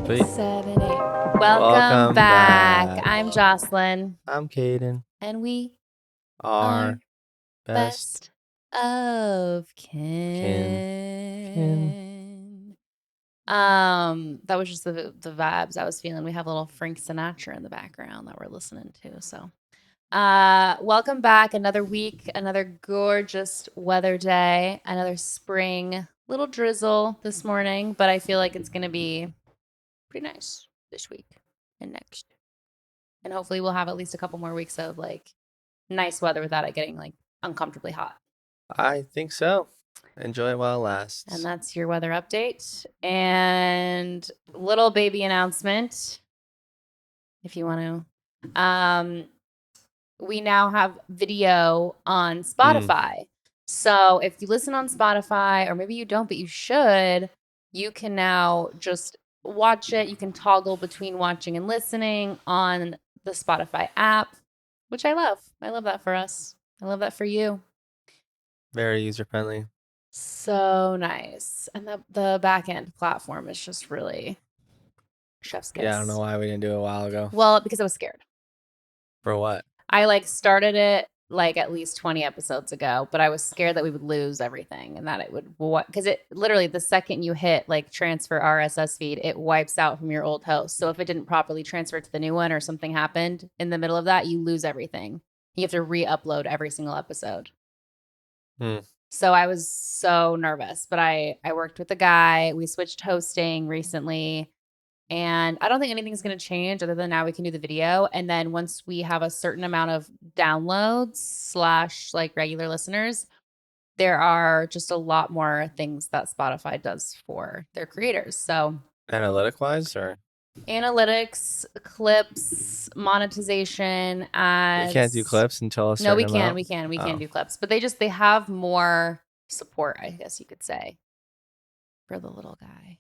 Sweet. 7, 8. Welcome Welcome back. back. I'm Jocelyn, I'm Caden. and we Our are best best of kin. kin. That was just the vibes I was feeling. We have a little Frank Sinatra in the background that we're listening to. So, welcome back. Another week, another gorgeous weather day, another spring. Little drizzle this morning, but I feel like it's gonna be pretty nice this week and next. And hopefully we'll have at least a couple more weeks of like nice weather without it getting like uncomfortably hot. I think so. Enjoy it while it And lasts. that's your weather update. And little baby announcement, if you want to. We now have video on Spotify. So if you listen on Spotify, or maybe you don't, but you should, you can now just watch it. You can toggle between watching and listening on the Spotify app, which I love. I love that for us. I love that for you. Very user friendly. So nice. And the back end platform is just really chef's kiss. Yeah, I don't know why we didn't do it a while ago. Well, because I was scared. For what? I like started it like at least 20 episodes ago, but I was scared that we would lose everything and that it would because it literally the second you hit like transfer RSS feed, it wipes out from your old host. So if it didn't properly transfer to the new one or something happened in the middle of that, you lose everything. You have to re-upload every single episode. So I was so nervous, but I worked with a guy. We switched hosting recently. And I don't think anything's going to change other than now we can do the video. And then once we have a certain amount of downloads / like regular listeners, there are just a lot more things that Spotify does for their creators. So Analytic wise, or analytics, clips, monetization, ads. we can't do clips until a certain No, we amount? can. We can do clips. But they have more support, I guess you could say, for the little guy.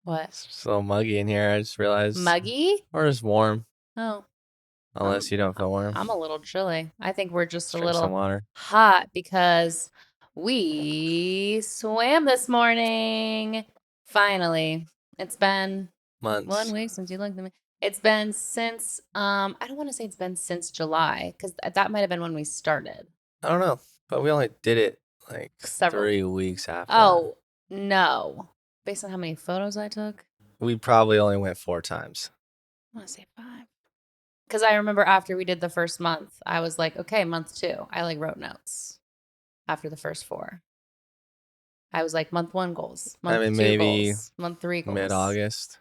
What? It's a little muggy in here. I just realized. Muggy? Or just warm. Oh. Unless you don't feel warm. I'm a little chilly. I think we're just Just a drink some little water. hot because we swam this morning. Finally. It's been Months. 1 week since you looked at me. It's been since I don't want to say it's been since July because that might have been when we started. I don't know, but we only did it like 3 weeks after. Oh, no. Based on how many photos I took? We probably only went 4 times. I want to say 5. Because I remember after we did the first month, I was like, okay, month 2. I like wrote notes after the first 4. I was like, month 1 goals, month 2 maybe goals, month 3 goals. Mid-August.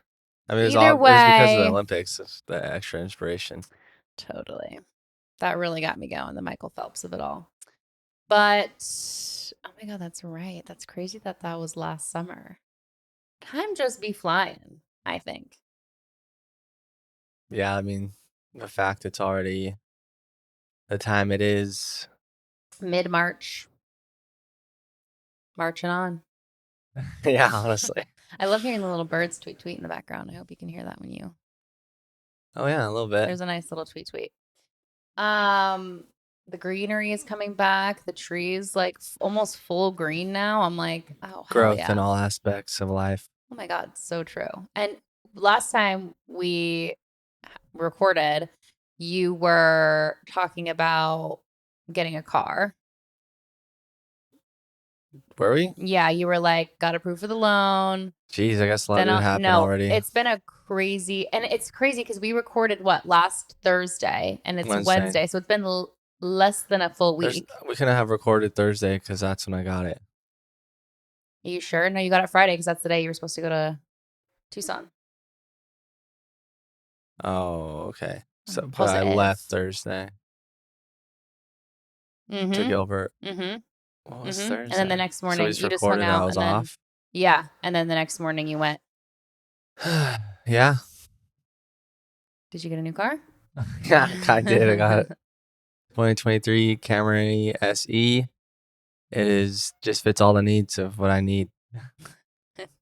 I mean, it was because of the Olympics, the extra inspiration. Totally. That really got me going, the Michael Phelps of it all. But, oh my God, that's right. That's crazy that was last summer. Time just be flying, I think. Yeah, I mean, the fact it's already the time it is. Mid-March. Marching on. Yeah, honestly. I love hearing the little birds tweet in the background. I hope you can hear that when you. Oh yeah, a little bit. There's a nice little tweet. The greenery is coming back. The trees like almost full green now. I'm like, oh, growth hell yeah. in all aspects of life. Oh my God, so true. And last time we recorded, you were talking about getting a car. Were we? Yeah, you were like, got approved for the loan. Jeez, I guess a lot did happen already. It's been a crazy, and it's crazy because we recorded last Thursday, and it's Wednesday, so it's been less than a full week. We couldn't have recorded Thursday because that's when I got it. Are you sure? No, you got it Friday because that's the day you were supposed to go to Tucson. Oh, okay. So, but I left Thursday to Gilbert. What was Thursday? And then the next morning, you just hung out. I was off. Yeah, and then the next morning you went. Yeah. Did you get a new car? Yeah, I did. I got it. 2023 Camry SE. It just fits all the needs of what I need.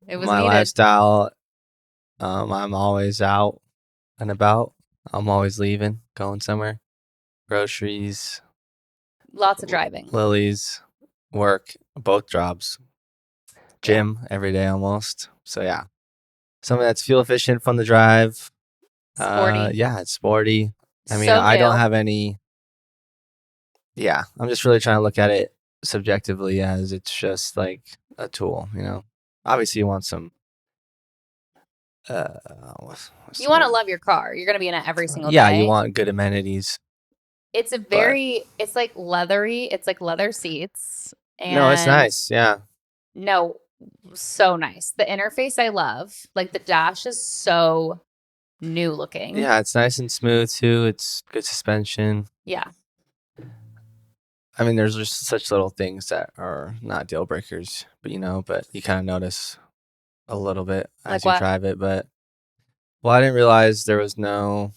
It was my needed. Lifestyle. I'm always out and about. I'm always leaving, going somewhere. Groceries. Lots of driving. Lily's work, both jobs. Gym every day almost. So yeah. Something that's fuel efficient, fun to drive. Sporty. Yeah, it's sporty. I mean, So I don't new. have any. Yeah, I'm just really trying to look at it subjectively as it's just like a tool. Obviously you want some. Uh, what's You the want to word? love your car. You're going to be in it every single Yeah, you day. want good amenities, It's but it's like leathery. It's like leather seats. no, it's And nice. Yeah, no, so nice. The interface I love. Like the dash is so new looking. yeah, it's nice and smooth too. It's good suspension. Yeah. I mean, there's just such little things that are not deal breakers, but you kind of notice a little bit Like as you what? drive it. But well, I didn't realize there's no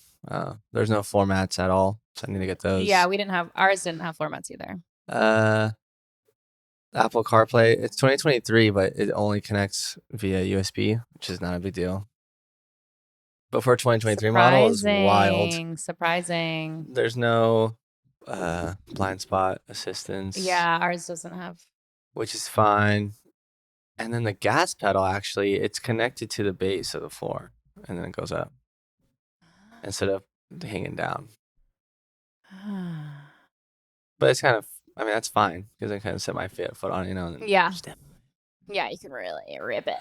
floor mats at all, so I need to get Yeah, those. ours didn't have floor mats either. Uh, Apple CarPlay. It's 2023, but it only connects via USB, which is not a big deal. But for a 2023 model, is wild. Surprising. There's no blind spot assistance, Yeah, ours doesn't have. which is fine. And then the gas pedal, actually, it's connected to the base of the floor, and then it goes up instead of hanging down. But it's kind of, I mean, that's fine because I kind of set my foot on it, and then Yeah. step. Yeah, you can really rip it.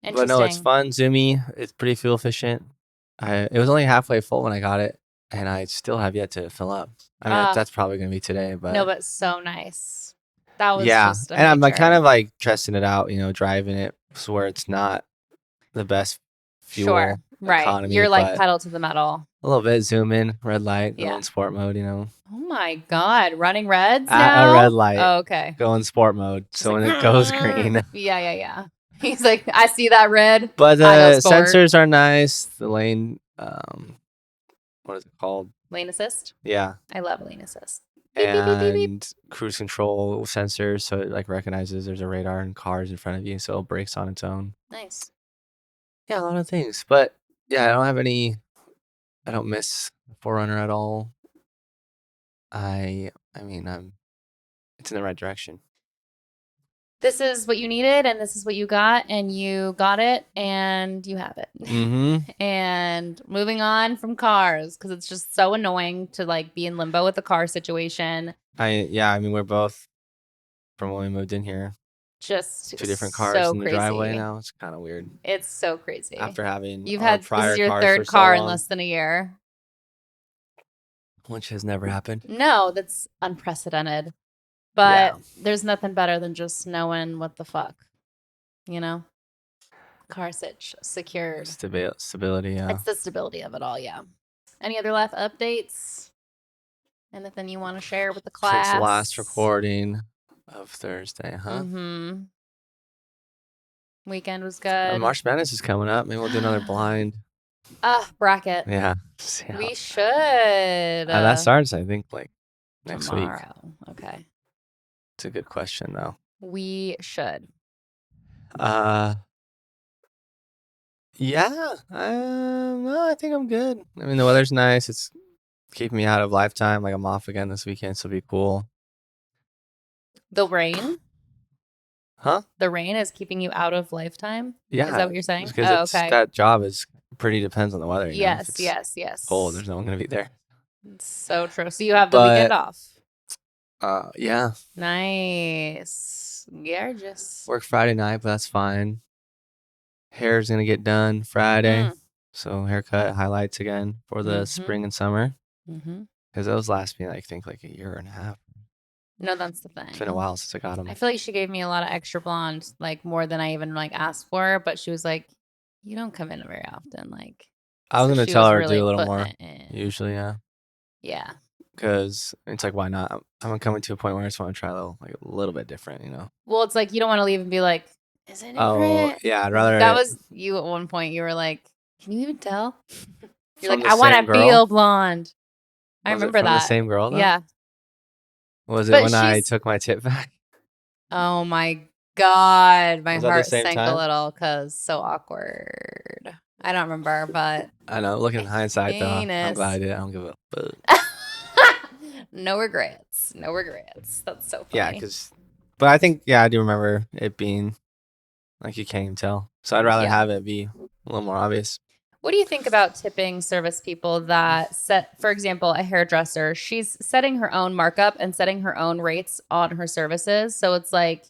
But no, it's Interesting. fun, zoomy. It's pretty fuel efficient. It was only halfway full when I got it, and I still have yet to fill up. I mean, that's probably gonna be today, No, but but so nice. That was yeah. just a And I'm like kind picture. of like testing it out, driving it so where it's not the best Sure. fuel Right. economy, You're like but pedal to the metal. a little bit zoom in, red light, go Yeah. in sport mode, Oh my God. Running reds at a red now? light, Oh, okay. go in sport mode. Just So like, when it goes green, yeah. He's like, I see that red. but I know the sport. sensors are nice. The lane, what is it called? Lane assist. Yeah. I love lane assist. Beep, beep, beep, beep, beep. And cruise control sensors, so it like recognizes there's a radar and cars in front of you, so it brakes on its own. Nice. Yeah, a lot of things, but yeah, I don't miss Forerunner at all. I mean, it's in the right direction. This is what you needed, and this is what you got, and you got it, and you have it. Mm-hmm. And moving on from cars, because it's just so annoying to like be in limbo with the car situation. I mean, we're both from when we moved in here. Just Two different cars so in the driveway crazy. now. It's kind of weird. It's so crazy. After having You've our had this is prior your cars for third so car in long, less than a year. which has never happened. No, that's unprecedented. But Yeah. there's nothing better than just knowing what the fuck, you know? Car secured. Stability, yeah. It's the stability of it all, yeah. Any other life updates? Anything you want to share with the class? Since the last recording of Thursday, huh? Mm-hmm. Weekend was good. March Madness is coming up. Maybe we'll do another blind. Bracket. Yeah. We should. That starts, I think, like next week. Tomorrow. Okay. It's a good question, though. We should. Yeah. No, I think I'm good. I mean, the weather's nice. It's keeping me out of Lifetime. Like, I'm off again this weekend, so it'll be cool. The rain? Huh? The rain is keeping you out of Lifetime? Yeah. Is that what you're saying? Because okay. that job is pretty depends on the weather. Yes, If it's yes. cold, there's no one going to be there. It's so true. So you have the weekend off. Yeah. Nice. Gorgeous. Work Friday night, but that's fine. Hair's going to get done Friday. So haircut highlights again for the spring and summer. Because those last me, I think, like a year and a half. No, that's the thing. It's been a while since I got them. I feel like she gave me a lot of extra blonde, like more than I even like asked for. But she was like, "You don't come in very often." Like, I was gonna tell her to do a little more. In. Usually, yeah. Yeah. Because it's like, why not? I'm coming to a point where I just want to try a little bit different, Well, it's like you don't want to leave and be like, "Is it different?" Oh, yeah. I'd rather. That was you at one point. You were like, "Can you even tell?" You're like, "I want to feel blonde." I remember that. The same girl, though? Yeah. Was it when I took my tip back? Oh my God. My heart sank time? a little because so awkward. I don't remember, but. I know. Looking in hindsight, though, I'm glad I did. I don't give a fuck. No regrets. No regrets. That's so funny. Yeah, but I think, I do remember it being like you can't even tell. So I'd rather have it be a little more obvious. What do you think about tipping service people that set, for example, a hairdresser? She's setting her own markup and setting her own rates on her services. So it's like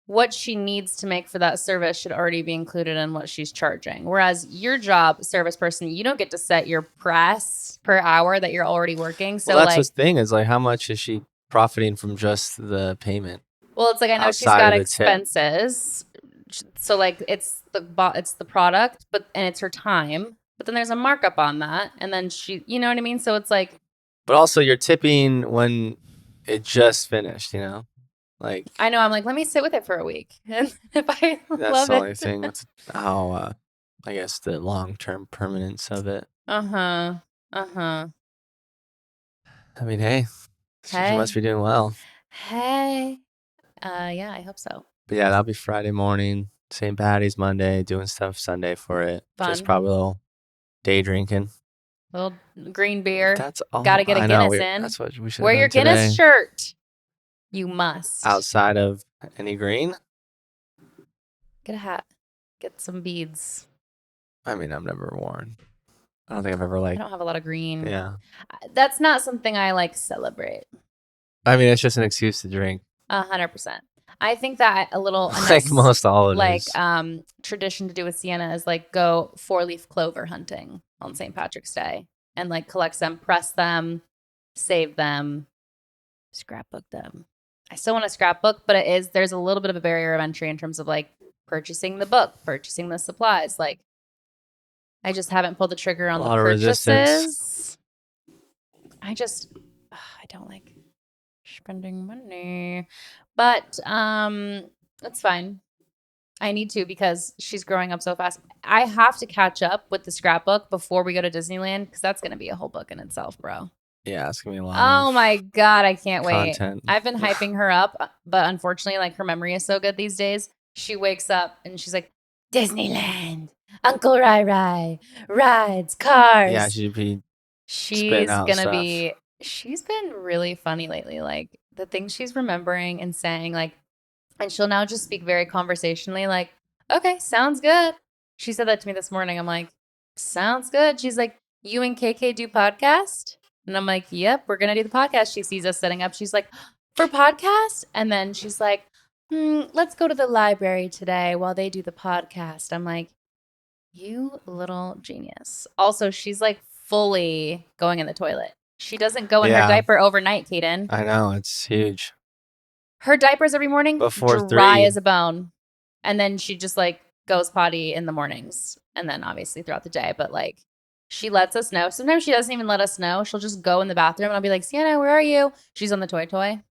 what she needs to make for that service should already be included in what she's charging. Whereas your job, service person, you don't get to set your price per hour that you're already working. Well, So that's the like, thing is like, how much is she profiting from just the payment well, it's like I know she's outside got of the tip? expenses. So like it's the product, but and it's her time. But then there's a markup on that, and then she, you know what I mean? So it's like But also, you're tipping when it just finished. Like I know I'm like, let me sit with it for a week. And if I that's love the it. only thing with how I guess the long term permanence of it. Uh-huh. Uh-huh. I mean, hey, she must Hey. be doing well. Hey. Yeah, I hope so. But yeah, that'll be Friday morning. St. Patty's Monday, doing stuff Sunday for it. Just Fun. probably a little day drinking. Little green beer. That's Gotta all get a I know. Guinness in. That's what we should have Wear your done Guinness today. shirt. You must. Outside of any green, Get a hat. Get some beads. I mean, I've never worn. I don't think I've ever I like. don't have a lot of green. Yeah. That's not something I like celebrate. I mean, it's just an excuse to drink. 100%. I think that a Like nice most holidays. tradition to do with Sienna is like go 4-leaf clover hunting on St. Patrick's Day and like collect them, press them, save them, scrapbook them. I still want to scrapbook, but there's a little bit of a barrier of entry in terms of like purchasing the book, purchasing the supplies. Like I just haven't pulled the trigger A on the lot of resistance. purchases. I don't like spending money. But that's fine. I need to because she's growing up so fast. I have to catch up with the scrapbook before we go to Disneyland because that's going to be a whole book in itself, bro. Yeah, it's gonna be a lot Oh of my God, I can't wait. content. I've been hyping her up, but unfortunately, like her memory is so good these days. She wakes up and she's like, Disneyland, Uncle Rai Rai, rides, Yeah, cars. she'd be spitting She's out gonna stuff. be, she's been really funny lately. Like the things she's remembering and saying, like, and she'll now just speak very conversationally, like, okay, sounds good. She said that to me this morning. I'm like, sounds good. She's like, you and KK do podcast? And I'm like, yep, we're going to do the podcast. She sees us setting up. She's like, for podcast? And then she's like, let's go to the library today while they do the podcast. I'm like, you little genius. Also, she's like fully going in the toilet. She doesn't go in her Yeah, diaper overnight, Kaden. I know it's huge. Her diapers every morning, Before dry 3, as a bone. And then she just like goes potty in the mornings and then obviously throughout the day. But like she lets us know. Sometimes she doesn't even let us know. She'll just go in the bathroom and I'll be like, Sienna, where are you? She's on the toy,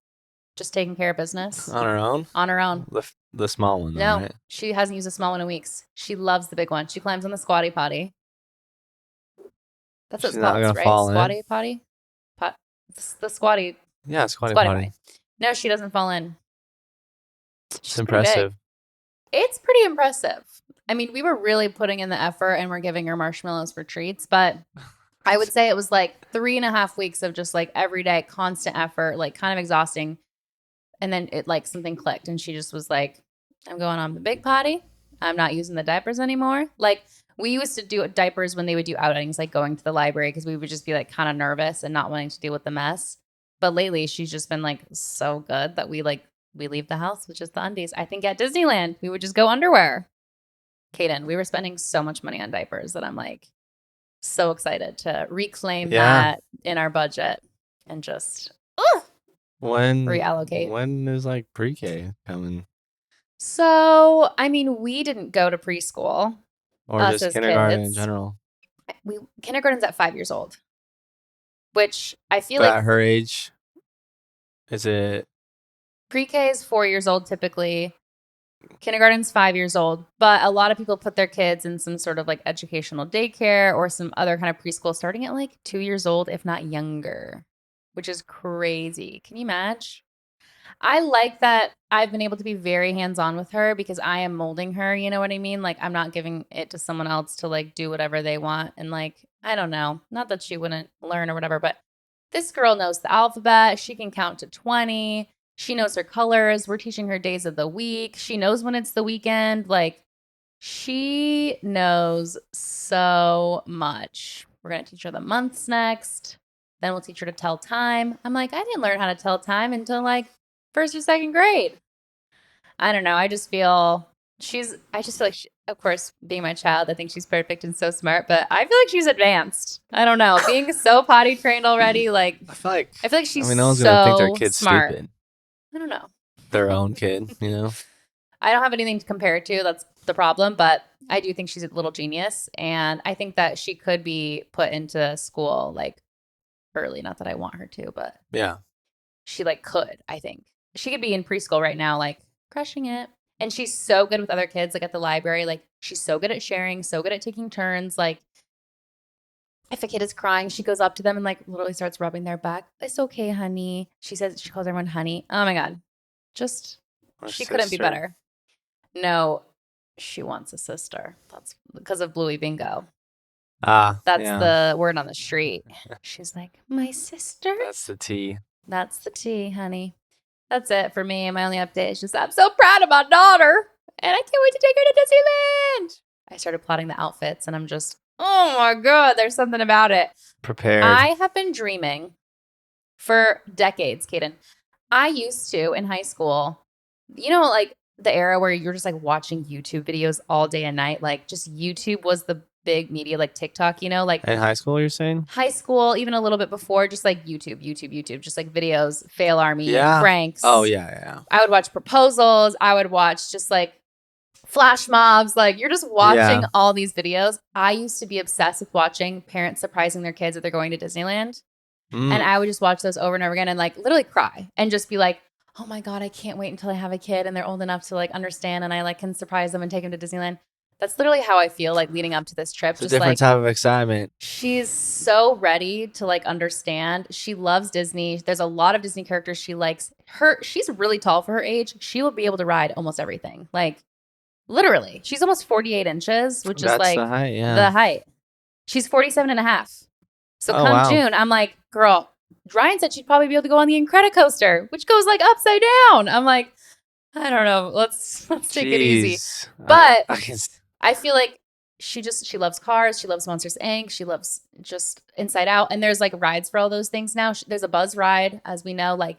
just taking care of business on her own. on her own. The small one though, No, right? she hasn't used a small one in weeks. She loves the big one. She climbs on the squatty potty. That's what She's it's not called, gonna right? fall in. Squatty potty? Pot. The squatty Yeah, squatty squatty potty. potty. No, she doesn't fall in. It's She's pretty big. impressive. It's pretty impressive. I mean, we were really putting in the effort and we're giving her marshmallows for treats, but I would say it was like 3.5 weeks of just like everyday constant effort, like kind of exhausting. And then it like something clicked and she just was like, I'm going on the big potty. I'm not using the diapers anymore. Like we used to do diapers when they would do outings, like going to the library because we would just be like kind of nervous and not wanting to deal with the mess. But lately she's just been like so good that we leave the house with just the undies. I think at Disneyland we would just go underwear. Kaden, we were spending so much money on diapers that I'm like so excited to reclaim Yeah. that in our budget and just When reallocate. when is like pre-K coming, So, I mean, we didn't go to preschool, or us just as kindergarten in kids. general? Kindergarten's at 5 years old, which I feel But like at her age, is it? pre-K is 4 years old typically. Kindergarten's 5 years old, but a lot of people put their kids in some sort of like educational daycare or some other kind of preschool starting at like 2 years old, if not younger, which is crazy. Can you imagine? I like that I've been able to be very hands-on with her because I am molding her, you know what I mean? Like I'm not giving it to someone else to like do whatever they want and like I don't know, not that she wouldn't learn or whatever, but this girl knows the alphabet, she can count to 20. She knows her colors. We're teaching her days of the week. She knows when it's the weekend. Like She knows so much. We're going to teach her the months next. Then we'll teach her to tell time. I'm like, I didn't learn how to tell time until like first or second grade. I don't know. I just feel like, of course, being my child, I think she's perfect and so smart, but I feel like she's advanced. I don't know. Being so potty trained already, like, I feel like I she's mean, no one's gonna think their so kid's smart. stupid. I don't know. Their own kid, you know. I don't have anything to compare it to. That's the problem. But I do think she's a little genius. And I think that she could be put into school like early. Not that I want her to, but Yeah. she like could, I think. She could be in preschool right now, like crushing it. And she's so good with other kids, like at the library. Like she's so good at sharing, so good at taking turns. Like if a kid is crying, she goes up to them and like literally starts rubbing their back. It's okay, honey. She says she calls everyone honey. Oh my God. Just Or she couldn't be sister. better. No, she wants a sister. That's because of Bluey Bingo. Ah, That's yeah. the word on the street. She's like, my sister? That's the T. That's the tea, honey. That's it for me. My only update is just I'm so proud of my daughter. And I can't wait to take her to Disneyland. I started plotting the outfits and I'm just, oh my God, there's something about it. Prepared. I have been dreaming for decades, Kaden. I used to in high school, like the era where you're just like watching YouTube videos all day and night. Like just YouTube was the big media, like TikTok, like In high school, you're saying? high school, even a little bit before, just like YouTube, just like videos, fail army, Yeah. pranks. Oh, yeah. I would watch proposals. I would watch just like flash mobs. Like you're just watching all these videos. I used to be obsessed with watching parents surprising their kids that they're going to Disneyland. And I would just watch those over and over again and like literally cry and just be like, oh my God, I can't wait until I have a kid and they're old enough to like understand and I like can surprise them and take them to Disneyland. That's literally how I feel like leading up to this trip. It's a just different like type of excitement. she's so ready to like understand. She loves Disney. There's a lot of Disney characters she likes. She's really tall for her age. She will be able to ride almost everything. Like literally. She's almost 48 inches, which is That's like the height, yeah. the height. She's 47 and a half. So Oh, come wow. June, I'm like, girl, Ryan said she'd probably be able to go on the Incredicoaster, which goes like upside down. I'm like, I don't know. Let's take it easy. Jeez. But I can I feel like she loves cars. She loves Monsters Inc. She loves just Inside Out. And there's like rides for all those things now. There's a Buzz ride, as we know. Like,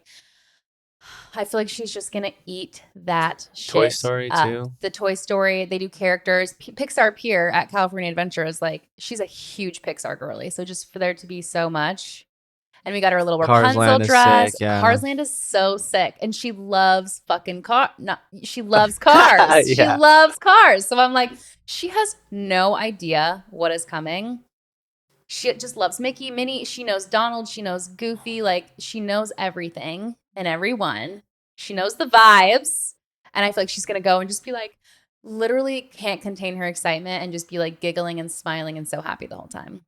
I feel like she's just gonna eat that shit Toy Story up. too. The Toy Story, they do characters. Pixar Pier at California Adventure is like, she's a huge Pixar girly. So just for there to be so much. And we got her a little Cars Rapunzel Land is dress. sick, yeah. Cars Land is so sick. And she loves fucking she loves cars. She Yeah. loves cars. So I'm like, she has no idea what is coming. She just loves Mickey, Minnie. She knows Donald. She knows Goofy. Like she knows everything and everyone. She knows the vibes. And I feel like she's going to go and just be like, literally can't contain her excitement and just be like giggling and smiling and so happy the whole time.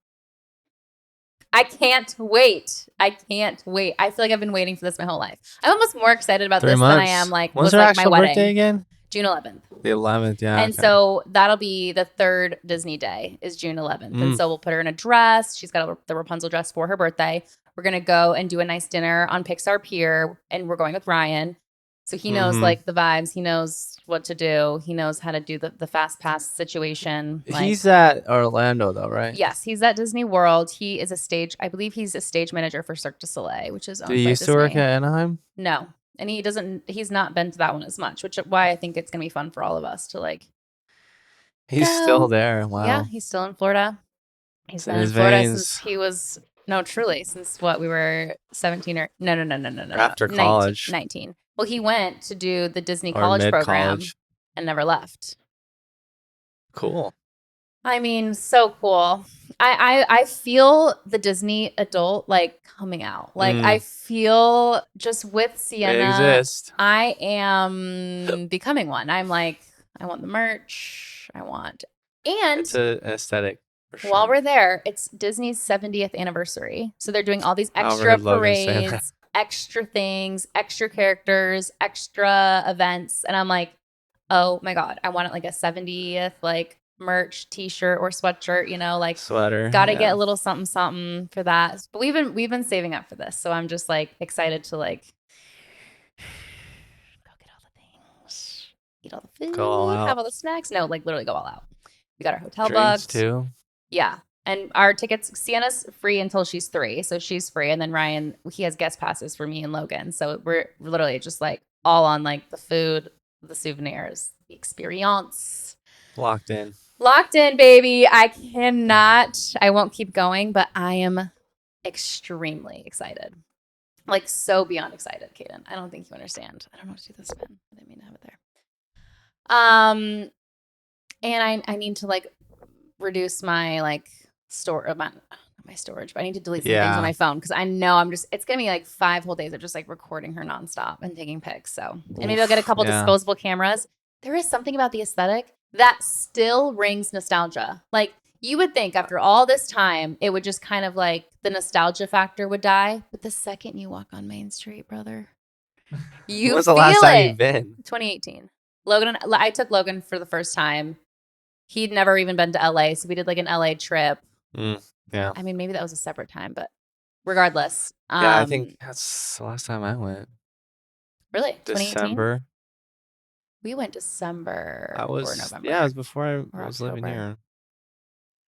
I can't wait. I can't wait. I feel like I've been waiting for this my whole life. I'm almost more excited about 3 this months. than I am like When's was her like actual my wedding. birthday again? June 11th. The 11th, yeah. And so that'll be the third Disney day is June 11th. And so we'll put her in a dress. She's got the Rapunzel dress for her birthday. We're going to go and do a nice dinner on Pixar Pier. And we're going with Ryan. So he knows like the vibes. He knows what to do. He knows how to do the fast pass situation. Like, he's at Orlando though, right? yes, he's at Disney World. He is I believe he's a stage manager for Cirque du Soleil, which is owned Did he by used to work Disney. at Anaheim? No. And he's not been to that one as much, which is why I think it's going to be fun for all of us to like. He's go. still there. Wow. Yeah, he's still in Florida. He's It's been in in his Florida veins. since he was, no, truly, since what, we were 17 or, no. After 19, college. 19. Well, he went to do the Disney Or college program mid-college. and never left. Cool. I mean, so cool. I feel the Disney adult like coming out. Like I feel just with Sienna, They exist. I am becoming one. I'm like, I want the merch. And It's an aesthetic. For sure. while we're there, it's Disney's 70th anniversary. So they're doing all these I extra overheard Logan say that. parades, extra things, extra characters, extra events. And I'm like, oh my God, I want it like a 70th like merch t-shirt or sweatshirt, like Sweater. gotta get a little something for that. But we've been saving up for this. So I'm just like excited to like go get all the things. eat all the Go all food, out. have all the snacks. No, like literally go all out. We got our hotel Drinks booked. too. Yeah. And our tickets, Sienna's free until she's 3. So she's free. And then Ryan, he has guest passes for me and Logan. So we're literally just like all on like the food, the souvenirs, the experience. Locked in. Locked in, baby. I won't keep going, but I am extremely excited. Like so beyond excited, Kaden. I don't think you understand. I don't know what to do with this pen. I didn't mean to have it there. And I need to like reduce my like not my storage, but I need to delete some things on my phone because I know it's gonna be like 5 whole days of just like recording her nonstop and taking pics. So and maybe I'll get a couple disposable cameras. There is something about the aesthetic that still rings nostalgia. Like you would think after all this time, it would just kind of like the nostalgia factor would die. But the second you walk on Main Street, brother, you When's the feel last time it. you've been? 2018. I took Logan for the first time. He'd never even been to LA, so we did like an LA trip. Yeah. I mean, maybe that was a separate time, but regardless. Yeah, I think that's the last time I went. Really? 2018? December. We went December or November. Yeah, it was before I was living here.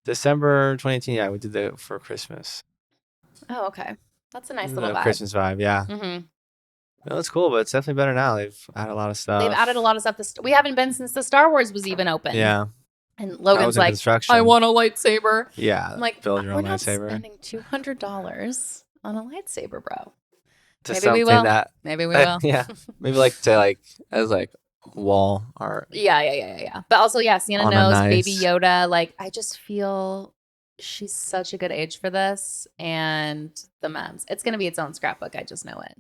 December 2018. Yeah, we did that for Christmas. Oh, okay. That's a nice little vibe. Christmas vibe, yeah. Mm-hmm. No, it's cool, but it's definitely better now. They've added a lot of stuff. They've added a lot of stuff. We haven't been since the Star Wars was even open. Yeah. And Logan's like, I want a lightsaber. Yeah. I'm like, build your own we're not lightsaber. spending $200 on a lightsaber, bro. Maybe we will. Maybe we will. Yeah. Maybe like to like as like wall art. Yeah. But also, yeah, Sienna knows Baby Yoda. Like, I just feel she's such a good age for this. And the memes. It's going to be its own scrapbook. I just know it.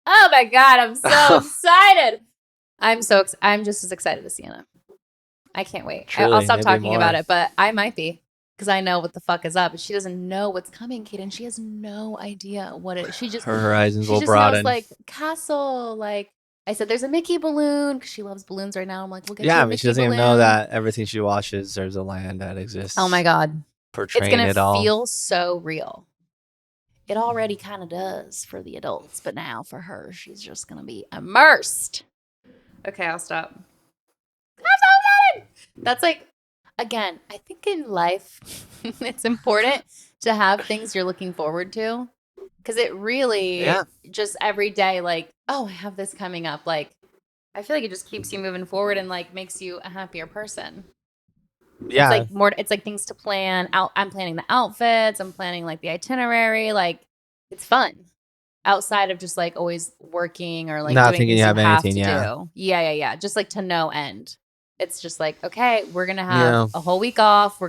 Oh my God. I'm so excited. I'm just as excited as Sienna. I can't wait. Truly, I'll stop talking about it, but I might be because I know what the fuck is up. She doesn't know what's coming, Kaden. She has no idea what it is. Her horizons will broaden. Knows, like castle. Like I said, there's a Mickey balloon because she loves balloons right now. I'm like, we'll get you a Mickey she doesn't balloon. even know that everything she watches, there's a land that exists. Oh my God. Portraying it's gonna feel so real. It already kind of does for the adults, but now for her, she's just gonna be immersed. Okay, I'll stop. I'm so excited. That's like, again, I think in life, it's important to have things you're looking forward to. Because it really just every day, like, oh, I have this coming up. Like, I feel like it just keeps you moving forward and like makes you a happier person. Yeah. It's like things to plan out. I'm planning the outfits. I'm planning like the itinerary. Like, it's fun. Outside of just like always working or like not doing thinking things you have anything, do. Yeah. Just like to no end. It's just like, okay, we're going to have a whole week off.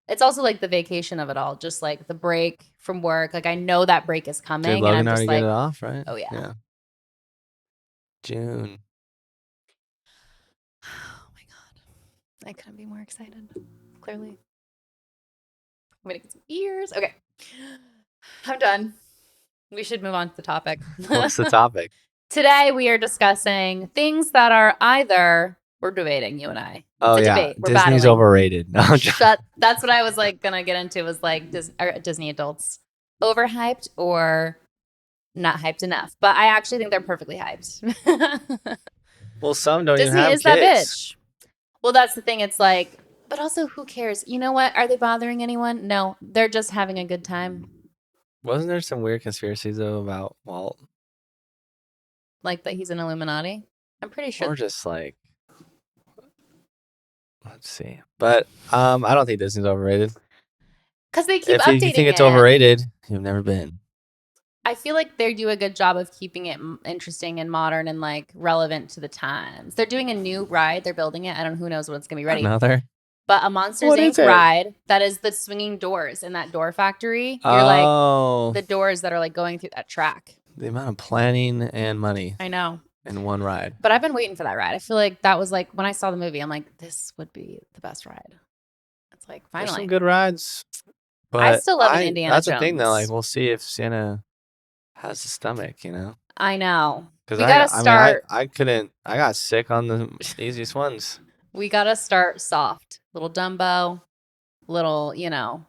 It's also like the vacation of it all. Just like the break from work. Like I know that break is coming. Did Logan and I'm just already like, get it off, right? Oh yeah. June. Oh my God. I couldn't be more excited. Clearly. I'm going to get some ears. Okay. I'm done. We should move on to the topic. What's the topic? Today we are discussing things that are either we're debating, you and I. It's a debate. We're Disney's battling. Overrated. No, that's what I was like gonna get into was like Disney adults overhyped or not hyped enough. But I actually think they're perfectly hyped. Well, some don't Disney even have is kids. That bitch. Well, that's the thing. It's like, but also who cares? You know what? Are they bothering anyone? No, they're just having a good time. Wasn't there some weird conspiracy though about Walt? Like that he's an Illuminati? I'm pretty sure. Or just like, let's see. But I don't think Disney's overrated. Because they keep updating it. If you think it's overrated, you've never been. I feel like they do a good job of keeping it interesting and modern and like relevant to the times. They're doing a new ride. They're building it. I don't know who knows when it's going to be ready. Another? But a Monsters Inc. ride that is the swinging doors in that door factory. You're like the doors that are like going through that track. The amount of planning and money. I know. In one ride. But I've been waiting for that ride. I feel like that was like when I saw the movie, I'm like, this would be the best ride. It's like finally. There's some good rides. But I still love Indiana Jones. That's the thing though. Like we'll see if Santa has the stomach, you know? I know. Because I got sick on the easiest ones. We got to start soft. Little Dumbo. Little, you know.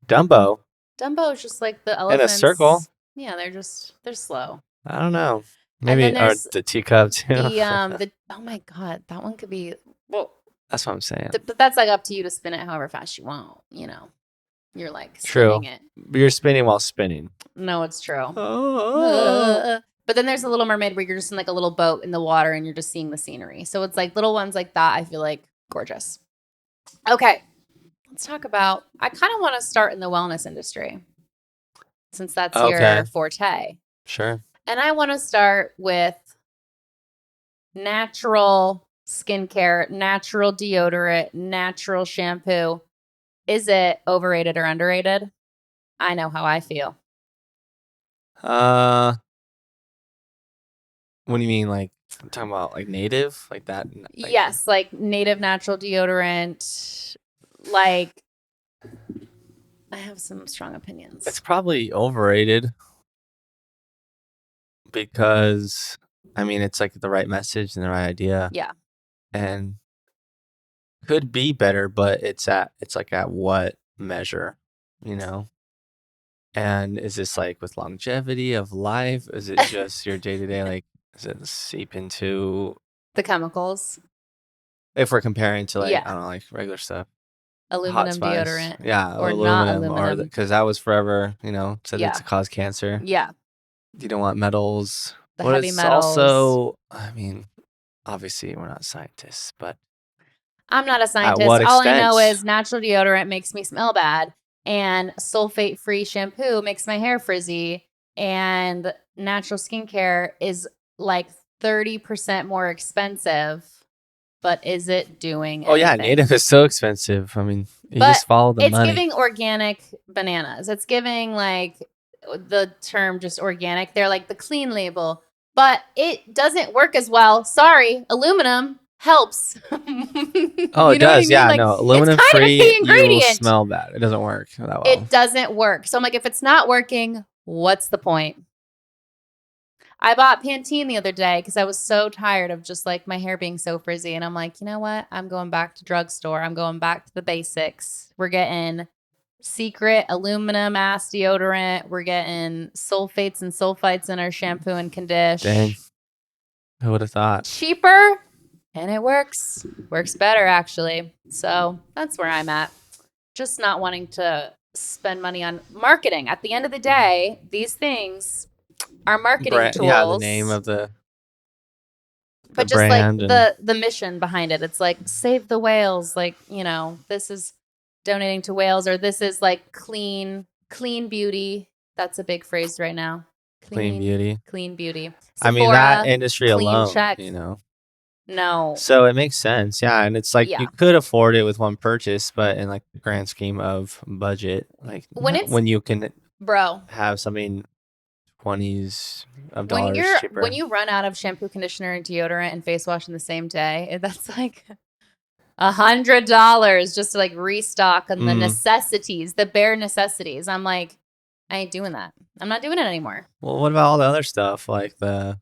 Dumbo? Dumbo is just like the elephants. In a circle? Yeah, they're slow. I don't know. And then Maybe or there's the teacup too. the oh my God, that one could be well, That's what I'm saying. but that's like up to you to spin it however fast you want. You're like spinning True. it. But you're spinning while spinning. No, it's true. Oh. But then there's a Little Mermaid where you're just in like a little boat in the water and you're just seeing the scenery. So it's like little ones like that. I feel like gorgeous. Okay, let's talk about. I kind of want to start in the wellness industry since that's Okay. your forte. Sure. And I want to start with natural skincare, natural deodorant, natural shampoo. Is it overrated or underrated? I know how I feel. Uh, what do you mean? Like, I'm talking about like native, like that? Like, Yes, like native natural deodorant. Like, I have some strong opinions. it's probably overrated because, I mean, it's like the right message and the right idea, Yeah. and could be better, but it's like at what measure, you know? And is this like with longevity of life? Is it just your day to day? Like, does it seep into The chemicals. if we're comparing to like I Yeah. don't know, like regular stuff, hot Aluminum spice, deodorant yeah, or not aluminum, or aluminum. because that was forever, said it's Yeah. to cause cancer. Yeah. You don't want metals, The but heavy it's metals. also, I mean, obviously we're not scientists, but I'm not a at scientist. what All I know extent? is natural deodorant makes me smell bad, and sulfate free shampoo makes my hair frizzy, and natural skincare is like 30% more expensive. But is it doing Oh yeah, anything? native is so expensive. I mean, you But just follow the it's money. giving organic bananas. It's giving like the term just organic. They're like the clean label, but it doesn't work as well. Sorry, aluminum helps. Oh, You it know what I does. mean? Yeah, Like no, it's aluminum kind of a free, key you will ingredient. smell bad. It doesn't work that well. It doesn't work. So I'm like, if it's not working, what's the point? I bought Pantene the other day because I was so tired of just like my hair being so frizzy. And I'm like, you know what? I'm going back to drugstore. I'm going back to the basics. We're getting secret aluminum ass deodorant. We're getting sulfates and sulfites in our shampoo and Dang, condition. who would have thought? Cheaper and it works. Works better actually. So that's where I'm at. Just not wanting to spend money on marketing. At the end of the day, these things are marketing Brand, yeah, the name tools, of the but just like brand and the mission behind it. It's like save the whales, like, this is donating to whales, or this is like clean beauty. That's a big phrase right now. clean beauty. Clean beauty. I mean, that Sephora, industry clean alone, check. No. So it makes sense, yeah. And it's like Yeah. you could afford it with one purchase, but in like the grand scheme of budget, like When it's when you can bro, have something 20s of when dollars when cheaper. you run out of shampoo, conditioner, and deodorant and face wash in the same day, that's like $100 just to like restock on the necessities, the bare necessities. I'm like, I ain't doing that. I'm not doing it anymore. Well, what about all the other stuff like the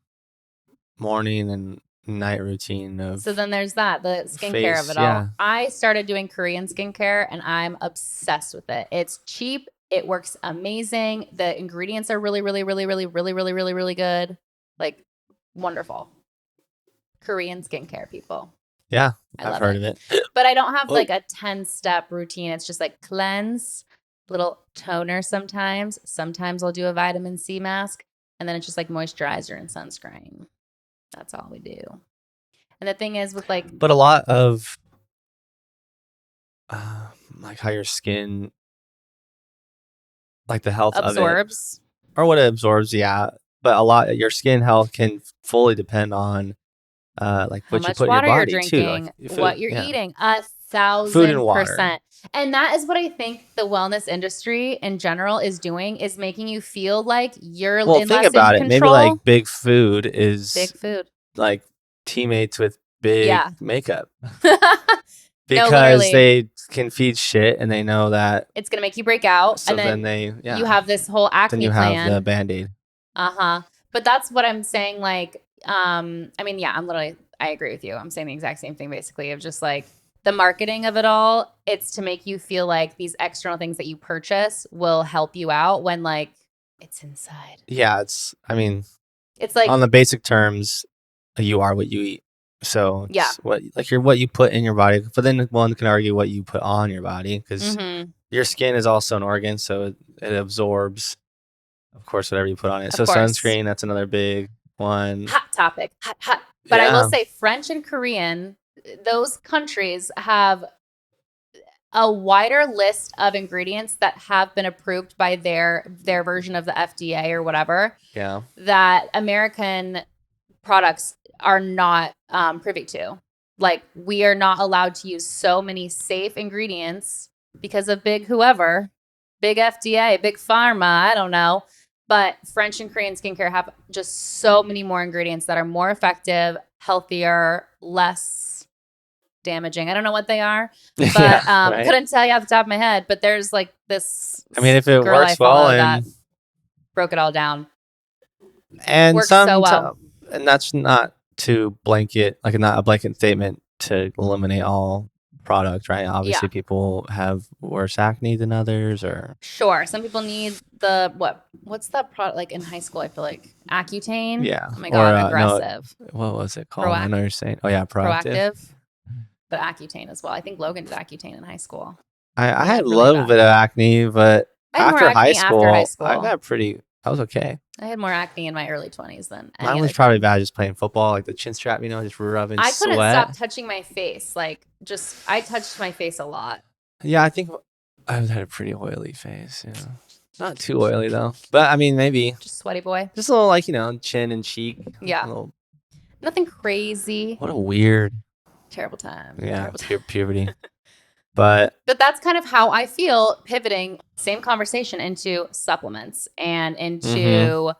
morning and night routine of So then there's that, the skincare of face? it all. Yeah, I started doing Korean skincare and I'm obsessed with it. It's cheap. It works amazing. The ingredients are really, really, really, really, really, really, really, really good. Like wonderful. Korean skincare people. yeah, I I've love heard it. of it. But I don't have Whoa. like a 10-step routine. It's just like cleanse, little toner sometimes. Sometimes I'll do a vitamin C mask. And then it's just like moisturizer and sunscreen. That's all we do. And the thing is with like, But a lot of like how your skin, like the health of it, absorbs or what it absorbs, yeah. But a lot your skin health can fully depend on like how what you much put in your water you're body too, like drinking, your what food. you're Yeah, eating, food and water. 1,000%. And that is what I think the wellness industry in general is doing, is making you feel like you're Well, in think less in about it. Maybe like control. big food is Big food. like teammates with big Yeah. makeup No, because literally. they can feed shit and they know that. It's going to make you break out. So And then then they, you yeah, have this whole then acne you have the plan. Band-Aid. Uh-huh. But that's what I'm saying. Like, I mean, yeah, I agree with you. I'm saying the exact same thing basically, of just like the marketing of it all. It's to make you feel like these external things that you purchase will help you out when like it's inside. Yeah, I mean, It's like, on the basic terms, you are what you eat. So yeah. it's what you put in your body. But then one can argue what you put on your body, because Mm-hmm. your skin is also an organ, so it absorbs, of course, whatever you put on it. Of So course. sunscreen, that's another big one. Hot topic. Hot, hot. But I will Yeah, say French and Korean, those countries have a wider list of ingredients that have been approved by their version of the FDA or whatever yeah, that American products are not privy to. Like, we are not allowed to use so many safe ingredients because of big whoever, big FDA, big pharma, I don't know. But French and Korean skincare have just so many more ingredients that are more effective, healthier, less damaging. I don't know what they are, yeah, but right. couldn't tell you off the top of my head. But there's like this I mean, if it girl I works well, follow that and broke it all down. and Works so well. and that's not to blanket, like not a blanket statement to eliminate all product, right? Yeah. Obviously, people have worse acne than others, or Sure. Some people need the what's that product like in high school? I feel like Accutane. yeah, Oh my or god, no, aggressive. what was it called? I Proact know you're saying, oh yeah, proactive. proactive, but Accutane as well. I think Logan did Accutane in high school. I And he had a had really little bad. bit of acne, but I had more after high acne after high school, school. I was okay. I had more acne in my early 20s than Mine any was other probably time. bad just playing football, like the chin strap, just rubbing I couldn't stop sweat. touching my face. Like, just I touched my face a lot. Yeah, I think I had a pretty oily face. Not too oily though, but I mean maybe Just sweaty boy. just a little, like, chin and cheek. A Yeah. little. Nothing crazy. What a weird, Terrible time. yeah, Terrible time. puberty. But But that's kind of how I feel pivoting same conversation into supplements and mm-hmm, into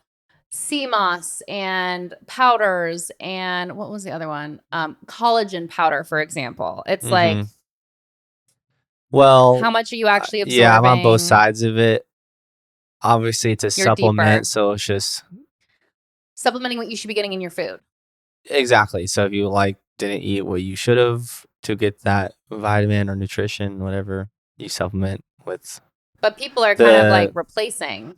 sea moss and powders and what was the other one? Collagen powder, for example. It's like, mm-hmm. Well, how much are you actually yeah, I'm on both absorbing? sides of it. Obviously, it's a You're deeper. supplement, so it's just Supplementing what you should be getting in your food. exactly. So if you didn't eat what you should have to get that vitamin or nutrition, whatever, you supplement with But people are kind of like the replacing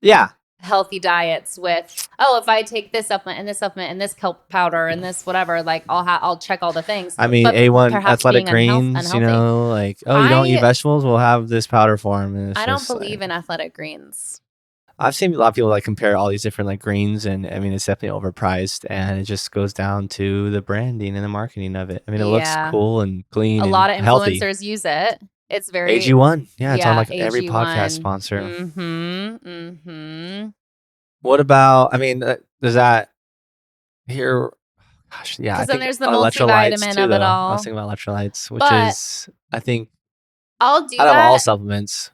yeah. healthy diets with, oh, if I take this supplement and this supplement and this kelp powder and this whatever, like I'll check all the things, I mean, but A1 perhaps athletic being greens, unhealthy. like, oh, you don't eat I vegetables? We'll have this powder form. And it's I don't just like, believe in athletic greens. I've seen a lot of people compare all these different greens, and I mean, it's definitely overpriced, and it just goes down to the branding and the marketing of it. I mean, it looks Yeah. cool and clean A and lot of healthy. influencers use it. It's very, AG1. Yeah, it's on yeah, every podcast AG1. sponsor. Mm-hmm. Mm-hmm. What about, I mean, does that here? Gosh, yeah, I Because then think there's the electrolytes multivitamin too, of it though. I was all. thinking about electrolytes, which But is, I think, I'll do out of all that. supplements.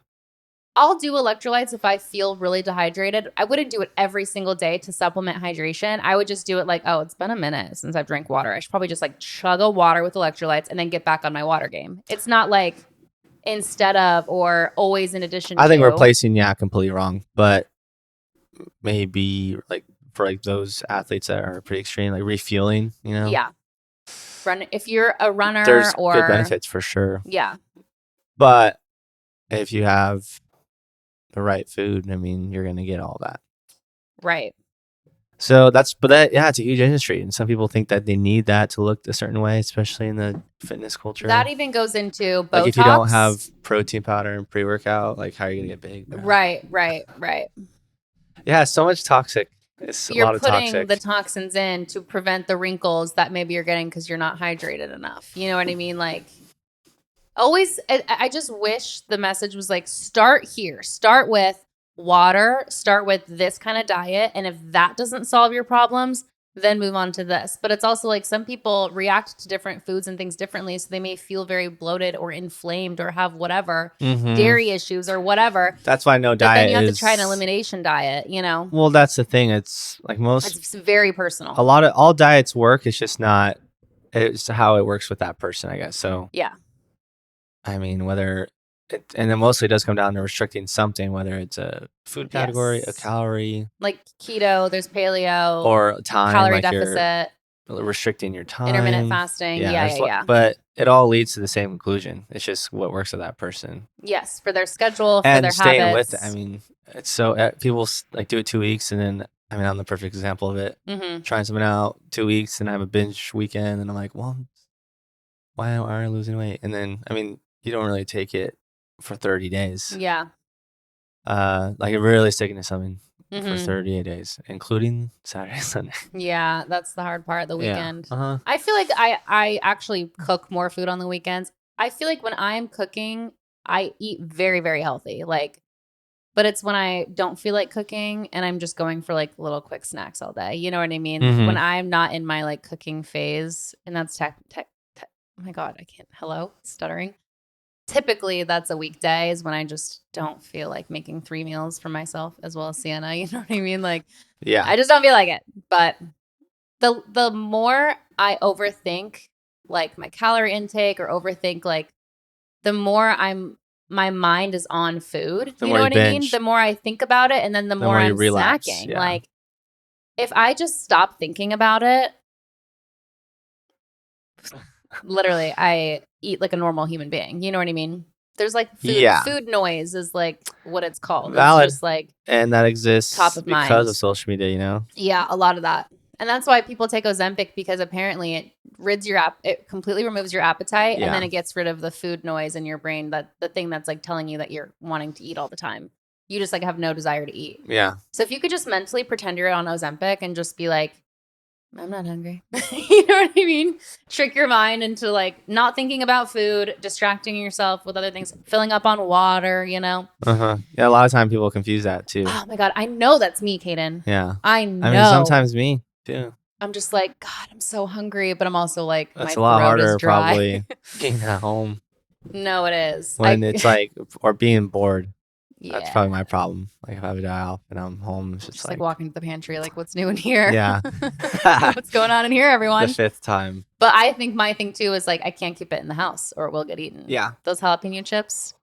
I'll do electrolytes if I feel really dehydrated. I wouldn't do it every single day to supplement hydration. I would just do it like, oh, it's been a minute since I've drank water. I should probably just chug a water with electrolytes and then get back on my water game. It's not like instead of or always in addition I think to. replacing, yeah, completely wrong. But maybe for those athletes that are pretty extreme, refueling, Yeah. If you're a runner there's good or benefits for sure. yeah, But if you have the right food, I mean, you're going to get all that. right. So yeah, it's a huge industry. And some people think that they need that to look a certain way, especially in the fitness culture. That even goes into Botox. If you don't have protein powder and pre-workout, how are you going to get big? Bro? Right. Yeah, so much toxic. It's You're a lot of putting toxic. the toxins in to prevent the wrinkles that maybe you're getting because you're not hydrated enough. You know what I mean? Always, I just wish the message was start here. Start with water. Start with this kind of diet. And if that doesn't solve your problems, then move on to this. But it's also some people react to different foods and things differently. So they may feel very bloated or inflamed or have whatever, dairy issues or whatever. That's why no but diet then you have is... to try an elimination diet, Well, that's the thing. It's It's very personal. all diets work. It's just not, it's how it works with that person, I guess. So, yeah. I mean, and then mostly it does come down to restricting something, whether it's a food category, a calorie, like keto, there's paleo, or time, calorie deficit, restricting your time, intermittent fasting. Yeah. But it all leads to the same conclusion. It's just what works for that person. Yes, for their schedule, for And their staying habits. with it. I mean, it's so people do it 2 weeks and then I mean, I'm the perfect example of it. Mm-hmm. Trying something out 2 weeks and I have a binge weekend, and I'm like, well, why aren't I losing weight? And then, I mean, you don't really take it for 30 days. Yeah. Like really sticking to something for Mm-hmm. 38 days, including Saturday, Sunday. Yeah, that's the hard part, the Yeah. weekend. Uh-huh. I feel like I actually cook more food on the weekends. I feel like when I'm cooking, I eat very, very healthy. Like, but it's when I don't feel like cooking and I'm just going for like little quick snacks all day. You know what I mean? When Mm-hmm. I'm not in my like cooking phase, and that's oh my God, I can't, hello, stuttering. Typically, that's a weekday is when I just don't feel like making 3 meals for myself as well as Sienna. You know what I mean? Like, Yeah. I just don't feel like it. But the more I overthink like my calorie intake or overthink like the more my mind is on food. The You more know you what I mean? binge, The more I think about it and then the the more more you I'm relapse. snacking. Yeah. Like if I just stop thinking about it, literally I eat like a normal human being. You know what I mean? There's like Yeah. food noise is like what it's called. It's Valid. just like And that top exists of because mind. of social media, you know? Yeah, a lot of that. And that's why people take Ozempic because apparently it it completely removes your appetite and then Yeah. it gets rid of the food noise in your brain, that the thing that's like telling you that you're wanting to eat all the time. You just like have no desire to eat. Yeah. So if you could just mentally pretend you're on Ozempic and just be like, I'm not hungry. You know what I mean? Trick your mind into like not thinking about food, distracting yourself with other things, filling up on water, you know? Uh-huh. Yeah, a lot of time people confuse that too. Oh my God. I know that's me, Kaden. Yeah. I I mean, know. sometimes me too. I'm just like, God, I'm so hungry, but I'm also like, That's my a lot throat is harder dry. probably being at home No, it is. when it's like, or being bored. That's Yeah. probably my problem. Like if I have a day off and I'm home, it's just Just like like, walking to the pantry, like, what's new in here? yeah. What's going on in here, The everyone? fifth time. But I think my thing too is like, I can't keep it in the house or it will get eaten. Yeah. Those jalapeno chips,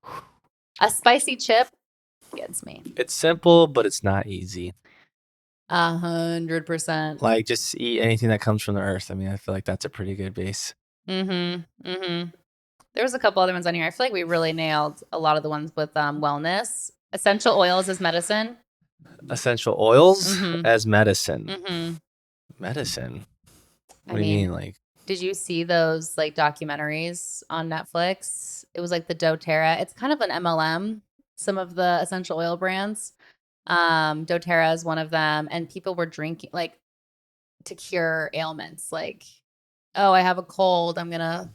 a spicy chip gets me. It's simple, but it's not easy. 100%. Like just eat anything that comes from the earth. I mean, I feel like that's a pretty good base. Mm-hmm. Mm-hmm. There was a couple other ones on here. I feel like we really nailed a lot of the ones with wellness. Essential oils as medicine. Essential oils Mm-hmm. as medicine. Mm-hmm. Medicine? I What do you mean? mean, Like, did you see those like documentaries on Netflix? It was like the doTERRA. It's kind of an MLM, some of the essential oil brands. doTERRA is one of them. And people were drinking like to cure ailments. Like, oh, I have a cold. I'm going to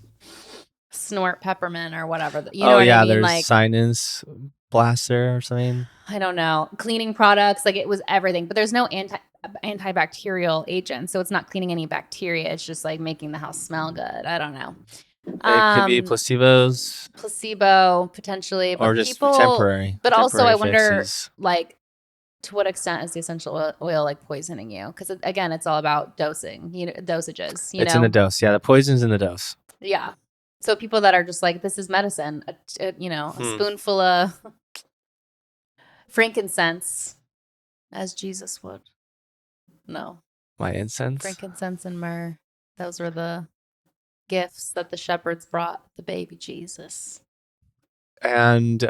snort peppermint or whatever. You know oh what I yeah, mean? there's Like, sinus blaster or something. I don't know, cleaning products. Like it was everything, but there's no antibacterial agent. So it's not cleaning any bacteria. It's just like making the house smell good. I don't know. It could be placebos Placebo potentially, or but just people, but also I temporary wonder fixes. like to what extent is the essential oil like poisoning you? Because again, it's all about dosing, dosages, It's in the dose. Yeah, the poison's in the dose. Yeah. So people that are just like, this is medicine, a spoonful of frankincense, as Jesus would. No, My incense. frankincense and myrrh. Those were the gifts that the shepherds brought the baby Jesus. And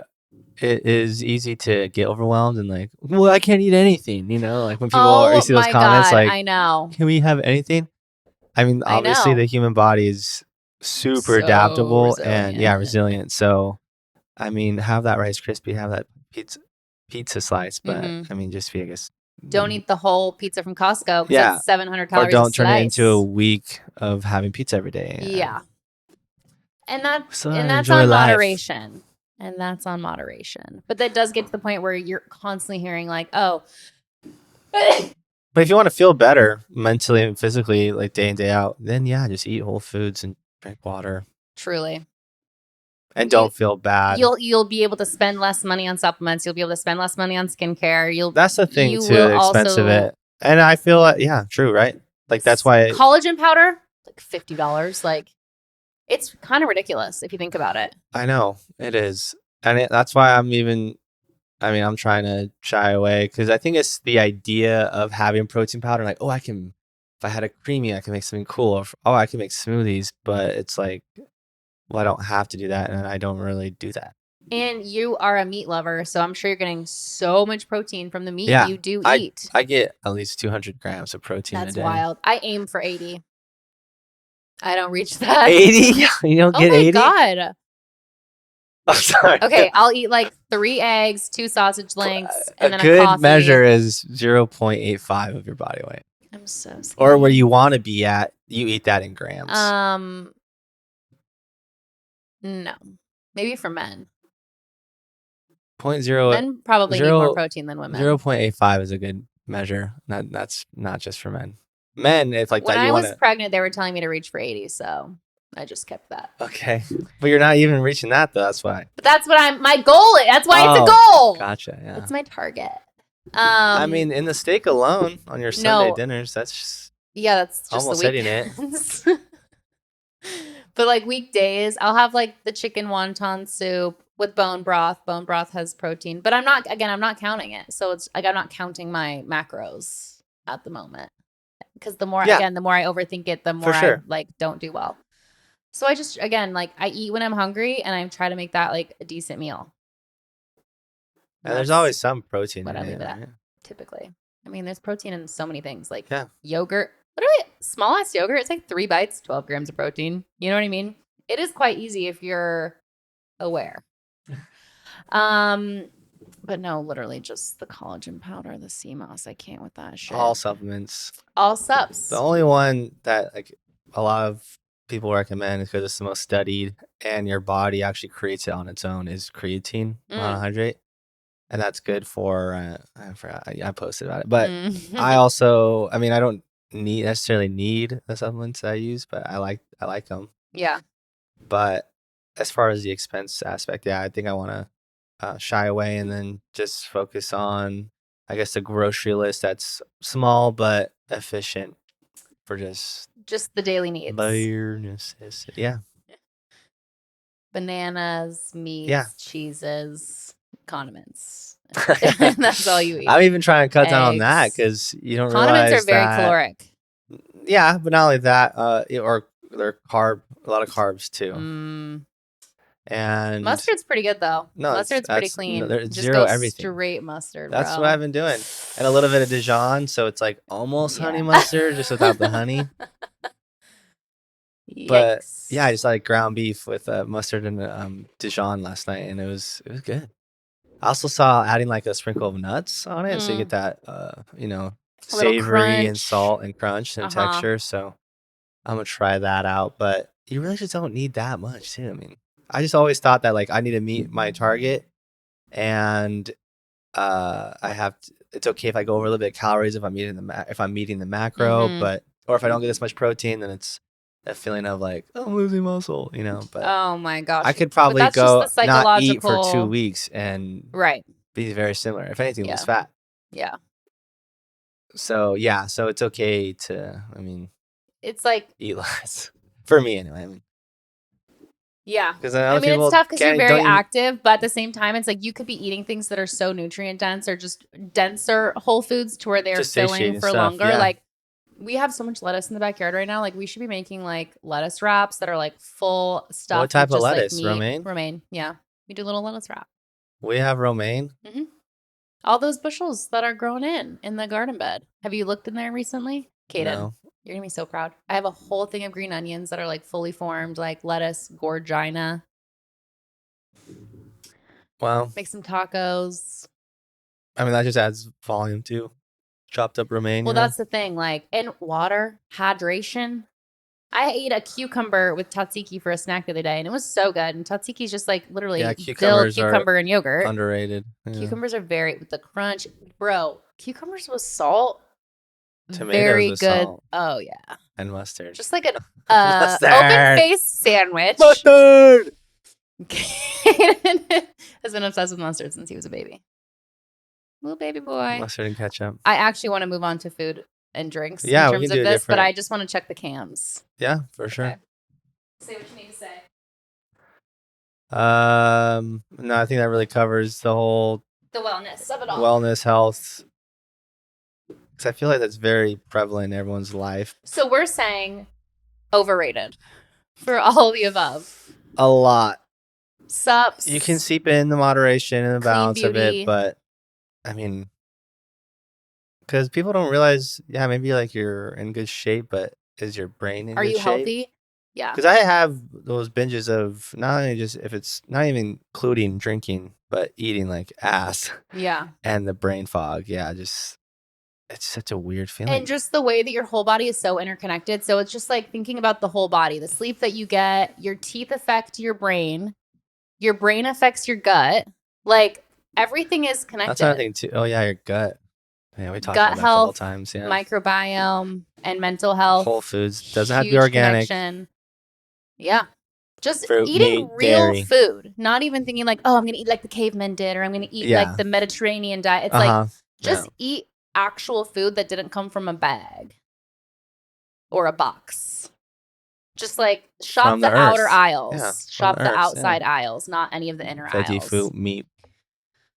it is easy to get overwhelmed and like, well, I can't eat anything, like when people you Oh see those my comments God, like, I know. can we have anything? I mean, I obviously know. the human body is super So adaptable and resilient. resilient. So, I mean, have that Rice Krispie, have that pizza slice, but Mm-hmm. I mean, just be, I guess, Don't eat the whole pizza from Costco because yeah, that's 700 or calories a don't turn it into a slice. week of having pizza every day. Yeah. And So that's enjoy on life. moderation. And that's on moderation. But that does get to the point where you're constantly hearing like, oh, But if you want to feel better mentally and physically, like day in, day out, then yeah, just eat whole foods and drink water truly. and don't feel bad. You'll be able to spend less money on supplements. You'll be able to spend less money on skincare. That's the thing You too, will expensive also it. And I feel like, yeah, true, right? Like that's why collagen powder, like $50. Like it's kind of ridiculous if you think about it. I know it is. And that's why I'm trying to shy away because I think it's the idea of having protein powder. Like, oh, if I had a creamy, I can make something cool. Or, oh, I can make smoothies. But it's like, well, I don't have to do that. And I don't really do that. And you are a meat lover, so I'm sure you're getting so much protein from the meat Yeah, you do I eat. I get at least 200 grams of protein a That's day. wild. I aim for 80. I don't reach that. 80? You don't Oh get my 80? God. I'm sorry. Okay, I'll eat like 3 eggs, 2 sausage links, A and then a good coffee. measure is 0.85 of your body weight. I'm so skinny. Or where you want to be at, you eat that in grams. No. Maybe for men. 0.0 Men probably need more protein than women. 0.85 is a good measure. That's not just for men. Men, if like When that, I you want was to. pregnant, they were telling me to reach for 80, so I just kept that. Okay, but you're not even reaching that though. That's why. But that's what my goal is. That's why it's a goal. Gotcha. Yeah. It's my target. I mean, in the steak alone on your Sunday dinners, that's just that's just almost the hitting it. weekends. But like weekdays, I'll have like the chicken wonton soup with bone broth. Bone broth has protein, but I'm not counting it. So it's like I'm not counting my macros at the moment. Because the more I overthink it, the more I like don't do well. So I just like I eat when I'm hungry and I try to make that like a decent meal. And there's always some protein what in I leave it, it at, right? typically. I mean, there's protein in so many things like Yeah. yogurt. Literally, small ass yogurt. It's like 3 bites, 12 grams of protein. You know what I mean? It is quite easy if you're aware. But no, literally just the collagen powder, the sea moss. I can't with that shit. All supplements. All subs. The only one that like a lot of people recommend is because it's the most studied and your body actually creates it on its own is creatine monohydrate. And that's good for I forgot, I posted about it. But I also, I mean, I don't necessarily need the supplements I use, but I like them. Yeah. But as far as the expense aspect, yeah, I think I want to shy away and then just focus on, I guess, a grocery list that's small but efficient for just the daily needs. bare necessity. Yeah. Bananas, meats, cheeses, condiments. That's That's all you eat. I'm even trying to cut down on that because you don't condiments realize are very caloric. Yeah, but not only that, or they're a lot of carbs too. And mustard's pretty good though. No, mustard's pretty clean. There's just zero go everything. Straight mustard. That's bro. what I've been doing, and a little bit of Dijon, so it's like almost honey mustard, just without the honey. But yeah, I just like ground beef with mustard and Dijon last night, and it was good. I also saw adding like a sprinkle of nuts on it, so you get that savory and salt and crunch and texture. So I'm gonna try that out. But you really just don't need that much, too. I mean, I just always thought that like I need to meet my target, and it's okay if I go over a little bit of calories if I'm meeting the macro, but or if I don't get this much protein, then it's that feeling of like, oh, I'm losing muscle, But oh my gosh, I could probably go not eat for 2 weeks and be very similar. If anything, lose fat. Yeah. So so it's okay to, I mean, it's like eat less for me anyway. I mean, yeah, because I mean it's tough because you're very active, but at the same time, it's like you could be eating things that are so nutrient dense or just denser whole foods to where they're filling for longer. Yeah. Like we have so much lettuce in the backyard right now. Like we should be making like lettuce wraps that are like full stuff. What type of lettuce? Like romaine? Romaine. Yeah, we do little lettuce wrap. We have romaine. All those bushels that are grown in the garden bed. Have you looked in there recently, Kaden? No. You're gonna be so proud. I have a whole thing of green onions that are like fully formed, like lettuce, gorgina. Wow. Make some tacos. I mean, that just adds volume too. Chopped up romaine. Well, that's the thing. Like, and water, hydration. I ate a cucumber with tzatziki for a snack the other day, and it was so good. And tzatziki is just like literally dill, cucumber, and yogurt. Underrated. Yeah. Cucumbers are with the crunch, bro. Cucumbers with salt. Tomatoes very with good. Salt. Oh yeah. And mustard. Just like an open-faced sandwich. Mustard. Has been obsessed with mustard since he was a baby. Little baby boy. Mustard and ketchup. I actually want to move on to food and drinks in terms of this, but I just want to check the cans. Yeah, for sure. Say what you need to say. No, I think that really covers the wellness of it all. Wellness, health. Because I feel like that's very prevalent in everyone's life. So we're saying overrated for all of the above. A lot. You can Sups, seep in the moderation and the clean balance of it, beauty. but I mean, because people don't realize, yeah, maybe like you're in good shape, but is your brain in Are good you shape? healthy? Yeah. Because I have those binges of not only just if it's not even including drinking, but eating like ass Yeah. and the brain fog. Yeah, just it's such a weird And feeling. just the way that your whole body is so interconnected. So it's just like thinking about the whole body. The sleep that you get, your teeth affect your brain affects your gut. Like everything is That's another connected. thing too. Oh yeah, your gut. Yeah, we talked Gut about that a couple of health, times. Yeah, microbiome, and mental health. Whole Foods doesn't have to be Huge organic. connection. Yeah. Just Fruit, eating meat, real dairy. food, not even thinking like, oh, I'm going to eat like the cavemen did, or I'm going to eat like Yeah. the Mediterranean diet. It's Uh like, huh. Yeah. just eat actual food that didn't come from a bag or a box. Just like shop From the the outer earth. Yeah, aisles, from the shop the earth. Yeah. outside aisles, not any of the inner Veggie, aisles. fruit, meat,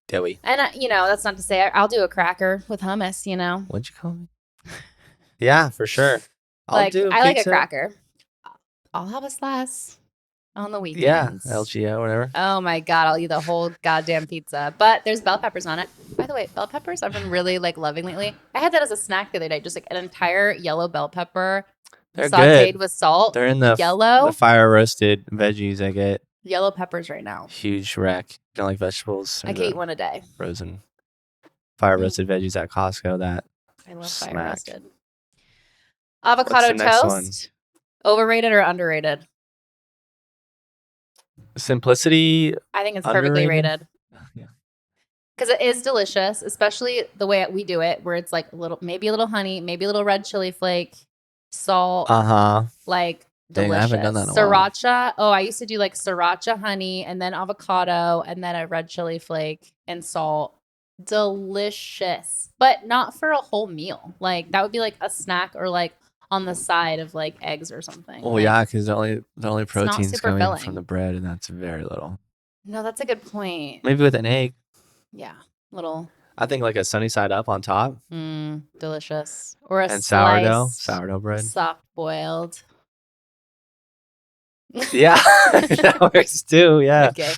dairy. And, that's not to say I'll do a cracker with hummus. What'd you call me? Yeah, for sure. I'll Like, do a I like a pizza. cracker. I'll have a slice on the Yeah, weekends. LGO, whatever. Oh my God, I'll eat the whole goddamn pizza. But there's bell peppers on it. By the way, bell peppers I've been really like loving lately. I had that as a snack the other day, just like an entire yellow bell pepper They're sauteed good. with salt. They're in the Yellow, fire roasted veggies. I get yellow peppers right now. huge wreck. Don't like vegetables I or can eat the one a day. frozen fire roasted veggies at Costco. That I love fire smack. roasted. What's Avocado the next one? toast, overrated or underrated? Simplicity, I think it's perfectly underrated. rated Yeah. because it is delicious, especially the way we do it, where it's like maybe a little honey, maybe a little red chili flake, salt, Uh huh. like Dang, I haven't done that delicious. in a while. Sriracha. Oh, I used to do like sriracha honey and then avocado and then a red chili flake and salt. Delicious, but not for a whole meal. Like that would be like a snack or like on the side of like eggs or something. Oh Like, yeah, because the only it's not protein's super coming from filling. the bread, and that's very little. No, that's a good point. Maybe with an egg. Yeah, little I think like a sunny side up on top delicious or a and sourdough, sliced sourdough bread. soft boiled. Yeah, that works too. Yeah. Okay.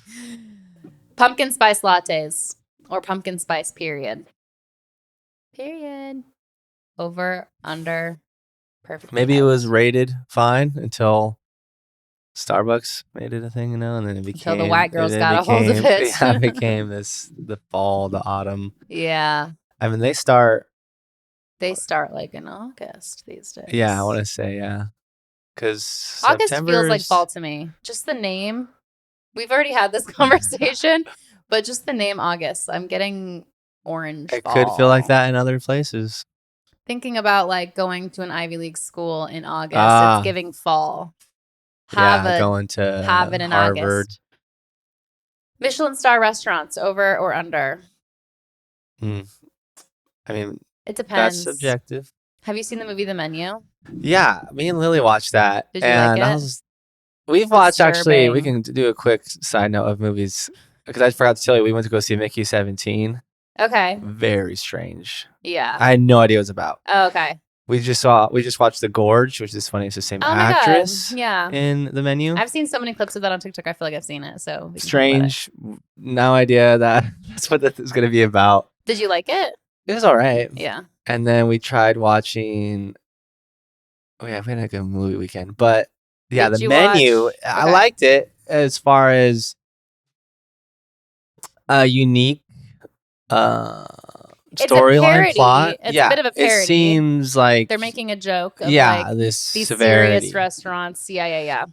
Pumpkin spice lattes or pumpkin spice period. Period. Over, under, perfectly Maybe it hyped. was rated fine until Starbucks made it a thing, and then it Until became the white girls it got a hold of became it. yeah, it became the fall, the autumn. Yeah. I mean, they start. They start like in August these days. Yeah, I want to say yeah, because August feels like fall September's. to me. Just the name. We've already had this conversation, but just the name August. I'm getting orange It could feel like fall. that in other places. Thinking about like going to an Ivy League school in August. It's Ah, giving fall. yeah, going Have to it in Harvard. August. Michelin-star restaurants, over or under? Mm. I mean, It that's depends. subjective. Have you seen the movie The Menu? Yeah, me and Lily watched that, Did you like and it? we've watched actually. We Disturbing. can do a quick side note of movies because I forgot to tell you we went to go see Mickey 17. Okay. Very strange. Yeah. I had no idea what it was about. Oh, okay. We just watched The Gorge, which is funny. It's the same Oh my God. actress Yeah. in The Menu. I've seen so many clips of that on TikTok. I feel like I've seen it. So we can talk about it. Strange. No idea that that's what this is going to be about. Did you like it? It was all right. Yeah. And then we tried watching. Oh yeah, we had a good movie weekend. But yeah, Did The you Menu, watch? I Okay. liked it as far as a unique It's a storyline parody. plot. It's Yeah, a bit of a parody. it seems like They're making a joke of yeah, like this these severity. serious restaurants. Yeah.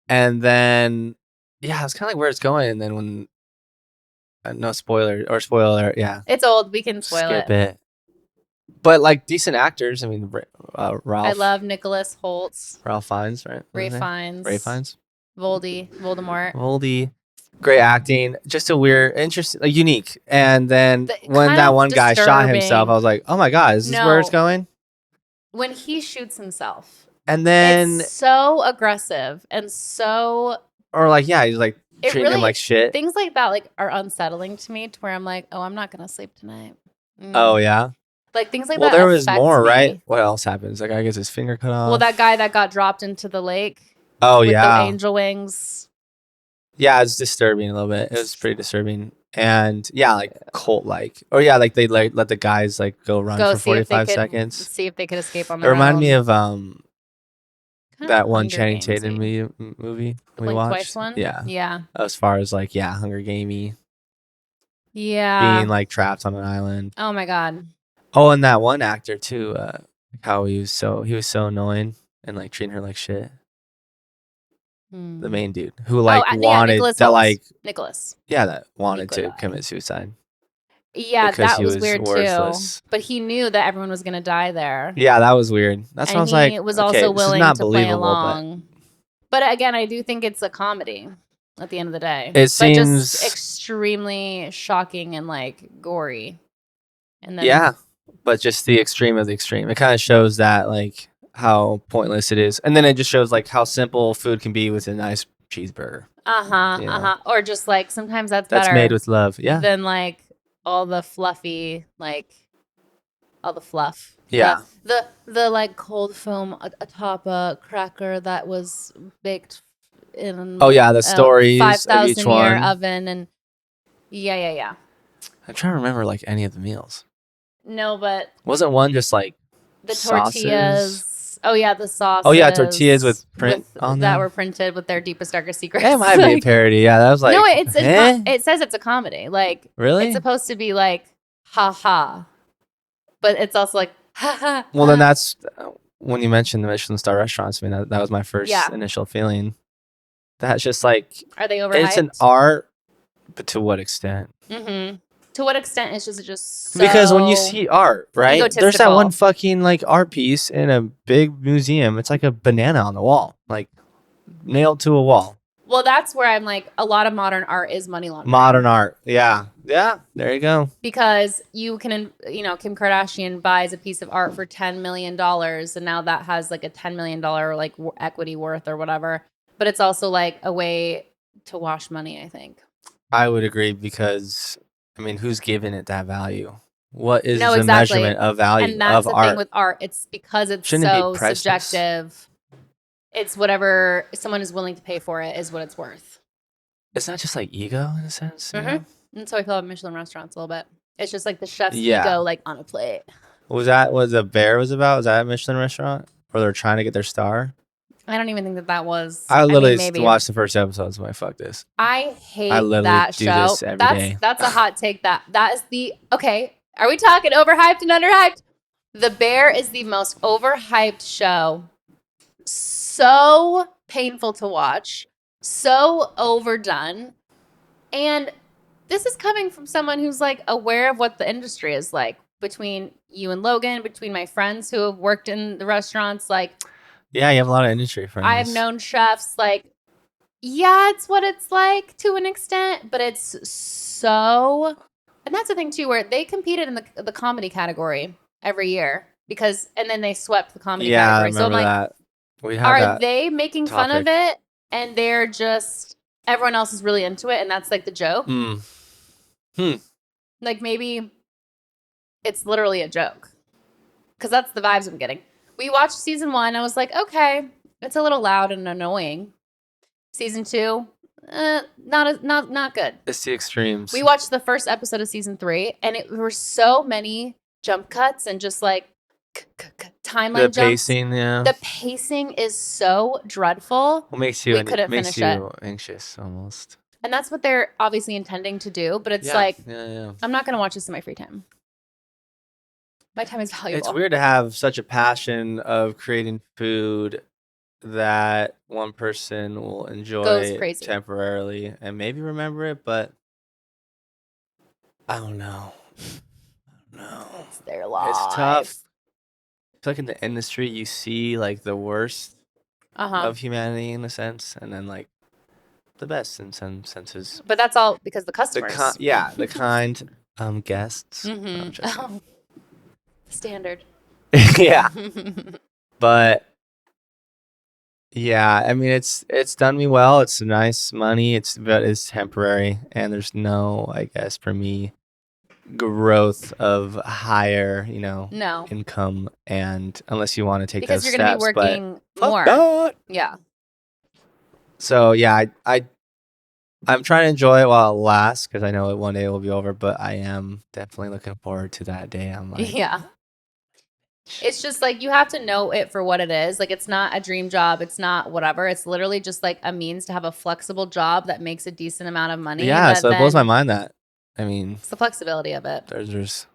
And then yeah, it's kind of like where it's going. And then when no spoiler, yeah, It's old. We can spoil skip it. it. But like decent actors. I mean, Ralph. I love Nicholas Holtz, Ralph Fiennes, right? Ray Fiennes, Ray Fiennes. Voldemort. Voldy. Great acting. Just a weird, interesting, unique. And then when Kind that of one guy shot himself, disturbing. I was like, oh my God, is this where it's No. going? When he shoots himself, And then, it's so aggressive and so or like, yeah, he's like it treating him really like shit. things like that like are unsettling to me to where I'm like, oh, I'm not gonna sleep tonight. Oh yeah. Like things like Well, that there was affect more, me. right? What else happens? Like, I guess his finger cut off. Well, that guy that got dropped into the lake Oh with the yeah. angel wings. Yeah, it's disturbing a little bit. It was pretty disturbing. And yeah, like cult like. Or yeah, like they like let the guys like go run Go for see if they 45 could seconds. escape on It their reminded me own. of Kind of that one Hunger Channing Tatum Gamesy. movie The we Blink Twice watched. one. Yeah. Yeah. As far as like Hunger Gamey, being Yeah. like trapped on an island. Oh my god. Oh, and that one actor too, how he was so annoying and like treating her like shit. The Hmm. main dude who Oh, like yeah, wanted Nicholas that Holt. like Nicholas. that wanted to Nikolai. commit suicide Yeah, because that he was was weird too. worthless. But he knew that everyone was gonna die there. Yeah, that was weird. That's when I And was he like, was okay, also this is willing not to play believable, but along. But again, I do think it's a comedy at the end of the day. it But just seems extremely shocking and like gory. And then yeah, but just the extreme of the extreme. It kind of shows that like how pointless it is, and then it just shows like how simple food can be with a nice cheeseburger. uh-huh, You know, uh-huh. Or just like sometimes that's that's made better with love. Yeah, than like all the fluffy, like all the fluff. yeah. The like cold foam atop a cracker that was baked Oh in yeah, the a stories of each 5,000 year one. oven and yeah. I'm trying to remember like any of the meals. No, but Wasn't one just like the sauces? tortillas. Oh yeah, the Oh yeah, tortillas sauces with print on that them. were printed with their deepest darkest It secrets. might be a Like parody. Yeah, that was no, like, eh? it says it's a comedy. Like it's Really? supposed to be like ha ha, but it's also like ha ha Well, then ha. that's when you mentioned the Michelin-star restaurants. I mean, that was my first Yeah. initial feeling. That's just like Are they it's an overhyped? art, but to what extent? Mm-hmm. To what extent is just Because when you so see art, right? There's that one egotistical? fucking like art piece in a big museum. It's like a banana on the wall, like nailed to a wall. Well, that's where I'm like, a lot of modern art is money laundering. Modern art. Yeah. Yeah. There you go. Because you can, Kim Kardashian buys a piece of art for $10 million, and now that has like a $10 million like equity worth or whatever. But it's also like a way to wash money, I think. I would agree because, I mean, who's giving it that value? What is No, the exactly. measurement of value And that's of the thing art? with art. It's because it's Shouldn't it be so priceless? subjective. It's whatever someone is willing to pay for it is what it's worth. It's not just like ego in a sense, you Mm-hmm. know? That's how I feel about Michelin restaurants a little bit. It's just like the chef's Yeah. ego, like on a plate. Was that what the bear was about? Was that a Michelin restaurant where they're trying to get their star? I don't even think that was. I I literally mean, maybe. watched the first episode. So I'm like, fuck this. I hate I literally that do show. this every day. That's a hot take. That is the okay. Are we talking overhyped and underhyped? The Bear is the most overhyped show. So painful to watch. So overdone. And this is coming from someone who's like aware of what the industry is like. Between you and Logan, between my friends who have worked in the restaurants, like Yeah, you have a lot of industry friends. I've known chefs, like, yeah, it's what it's like to an extent, but it's so, and that's the thing too, where they competed in the comedy category every year and then they swept the comedy Yeah, I category. So I'm remember like, that. We had are that they making fun of topic. it and they're just, everyone else is really into it and that's like the joke? Like maybe it's literally a joke because that's the vibes I'm getting. We watched season 1. I was like, okay, it's a little loud and annoying. Season 2, not good. It's the extremes. We watched the first episode of season 3, and it were so many jump cuts and just like timeline the jumps. pacing, yeah. The pacing is so dreadful. What makes you we couldn't makes finish you it. anxious almost. And that's what they're obviously intending to do. But it's like, I'm not gonna watch this in my free time. My time is valuable. It's weird to have such a passion of creating food that one person will enjoy temporarily and maybe remember it, but I don't know. It's their life. It's tough. It's like in the industry, you see like the worst of humanity in a sense, and then like the best in some senses. But that's all because the customers. The kind guests. Mm-hmm. Standard. Yeah. But yeah, I mean it's done me well. It's nice money. But it's temporary, and there's no, I guess for me, growth of higher, income, and unless you want to take because those you're going to steps, be working but more. fuck that. Yeah. So yeah, I I'm trying to enjoy it while it lasts because I know it one day will be over. But I am definitely looking forward to that day. I'm like, Yeah. It's just like you have to know it for what it is. Like it's not a dream job. It's not whatever. It's literally just like a means to have a flexible job that makes a decent amount of money. yeah. That So it blows my then mind that I mean, it's the flexibility of it. there's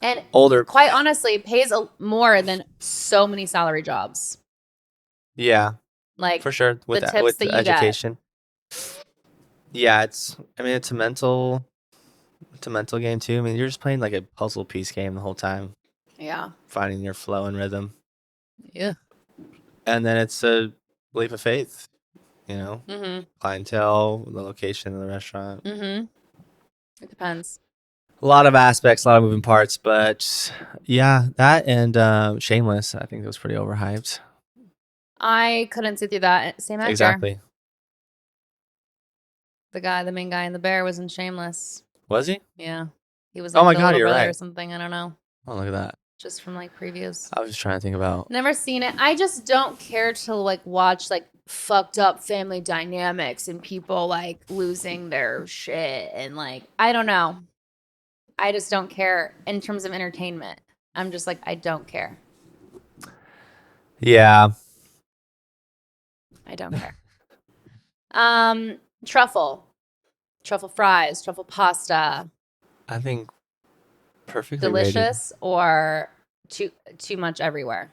And older. quite honestly, pays more than so many salary jobs. Yeah, Like for sure. the With tips with that you get. education. Yeah, it's. I mean, it's a mental. It's a mental game too. I mean, you're just playing like a puzzle piece game the whole time, Yeah. finding your flow and rhythm, Yeah. and then it's a leap of faith. You know, Mm-hmm. clientele, the location of the restaurant. Mm-hmm. It depends. A lot of aspects, a lot of moving parts, but yeah, that and Shameless, I think it was pretty overhyped. I couldn't sit through that. Same actor. Exactly. The main guy in The Bear was in Shameless. Was he? Yeah. He was Oh like my the God, little you're brother or right. something. I don't know. Oh, look at that. Just from like previews. I was just trying to think about. Never seen it. I just don't care to like watch like fucked up family dynamics and people like losing their shit and like I don't know. I just don't care in terms of entertainment. I'm just like I don't care. Yeah, I don't care. Truffle. Truffle fries, truffle pasta. I think perfectly rated. Delicious or too much everywhere.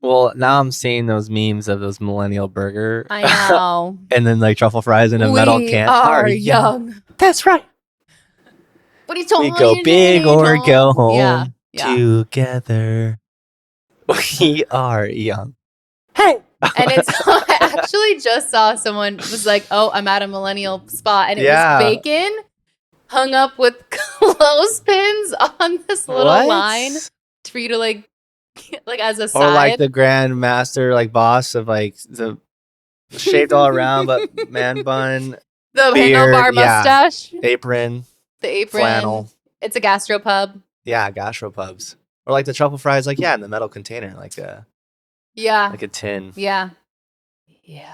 Well, now I'm seeing those memes of those millennial burger. I know. And then like truffle fries in a metal We can. are young. That's right. What are you talking We go big or go home Yeah. together. We are young. Hey. And it's I actually just saw someone was like, "Oh, I'm at a millennial spot," and it Yeah. was bacon hung up with clothespins on this little What? line for you to like as a side. Or like the grand master, like boss of like the shaved all around, but man bun, the beard, handlebar yeah. mustache, apron, the apron. flannel. It's a gastropub. Yeah, gastropubs. Or like the truffle fries, like in the metal container, like a tin. Yeah. Yeah.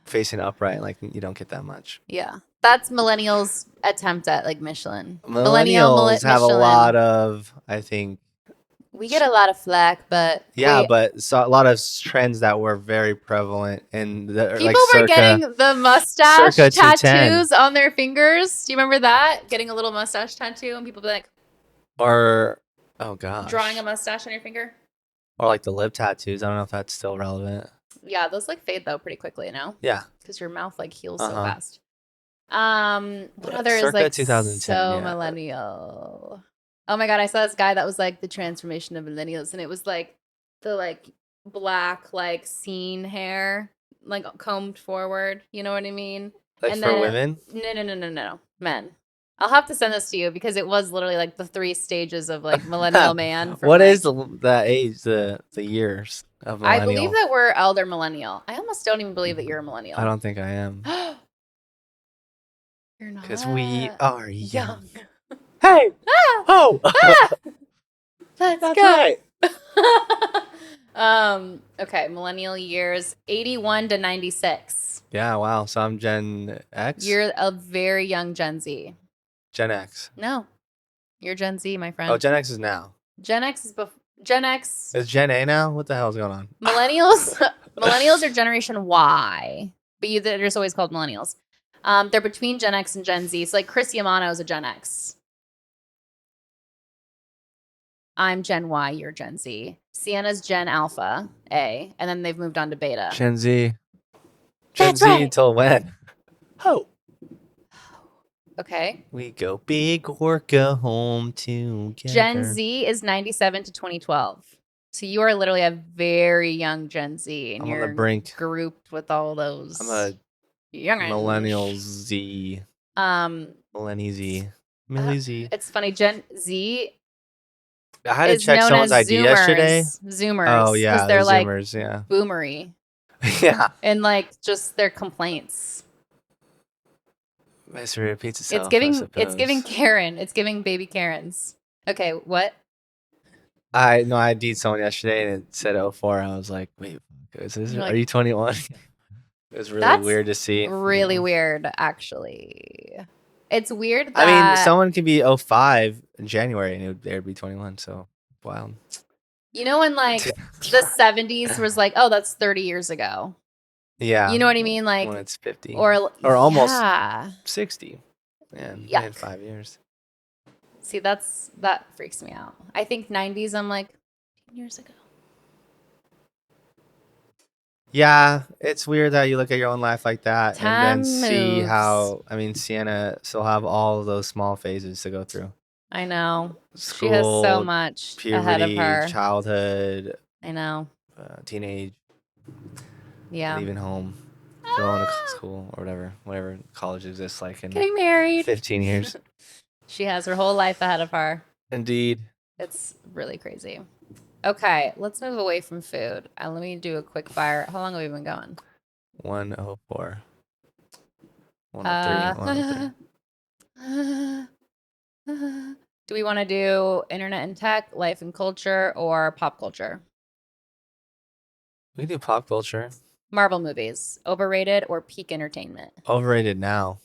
Facing upright, like you don't get that much. Yeah. That's millennials' attempt at like Michelin. Millennials have a Michelin. lot of, I think. We get a lot of flack, but yeah, but so a lot of trends that were very prevalent in the people like were getting the mustache circa 210. tattoos on their fingers. Do you remember that? Getting a little mustache tattoo and people be like, or oh gosh, drawing a mustache on your finger. Or like the lip tattoos. I don't know if that's still relevant. Yeah, those like fade though pretty quickly, you know? Yeah, because your mouth like heals so fast. What yeah, other is circa like 2010, so yeah. millennial? Oh my God, I saw this guy that was like the transformation of millennials, and it was like the like black like scene hair, like combed forward. You know what I mean? Like and for then women? No, men. I'll have to send this to you because it was literally like the 3 stages of like millennial man. What like, is the age, the years of millennial? I believe that we're elder millennial. I almost don't even believe that you're a millennial. I don't think I am. You're not. Because we are young. Hey! Ah! Oh! Ah! Let's That's go. right. Okay, millennial years 81 to 96. Yeah, wow. So I'm Gen X? You're a very young Gen Z. Gen X. No. You're Gen Z, my friend. Oh, Gen X is now. Gen X is Gen X. Is Gen A now? What the hell's going on? Millennials are Generation Y, but they're just always called millennials. They're between Gen X and Gen Z. So like Chris Yamano is a Gen X. I'm Gen Y, you're Gen Z. Sienna's Gen Alpha A, and then they've moved on to Beta. Gen Z. That's Z right. until when? Oh. Okay. We go big or go home together. Gen Z is 97 to 2012. So you are literally a very young Gen Z, and I'm you're on the brink. Grouped with all those. I'm a young millennial Z. Millennial Z. Millie Z. It's funny. Gen Z. I had to check someone's ID yesterday. Zoomers. Oh yeah, because they're like Zoomers. Yeah. Boomery. Yeah. And like just their complaints. Mystery repeats itself. It's giving Karen. It's giving baby Karens. Okay, what? I ID'd someone yesterday and it said 04. I was like, wait, are you 21? It was really That's weird to see. really weird, actually. It's weird I mean, that, someone could be 05 in January and they'd be 21. So wild. you know, when like the 70s was like, oh, that's 30 years ago. Yeah. You know what I mean? When Like, it's 50 or or almost yeah. 60 and in Yuck. 5 years. See, that freaks me out. I think 90s, I'm like, 10 years ago. Yeah, it's weird that you look at your own life like that and then Time see moves. how, I mean, Sienna still have all of those small phases to go through. I know. She has so School, much ahead of puberty, her. childhood, I know. teenage, Yeah. leaving home, going to school or whatever college exists like in Getting married. 15 years. She has her whole life ahead of her. Indeed. It's really crazy. Okay, let's move away from food. Let me do a quick fire. How long have we been going? 104. 103. 103. Do we want to do internet and tech, life and culture, or pop culture? We can do pop culture. Marvel movies, overrated or peak entertainment? Overrated now.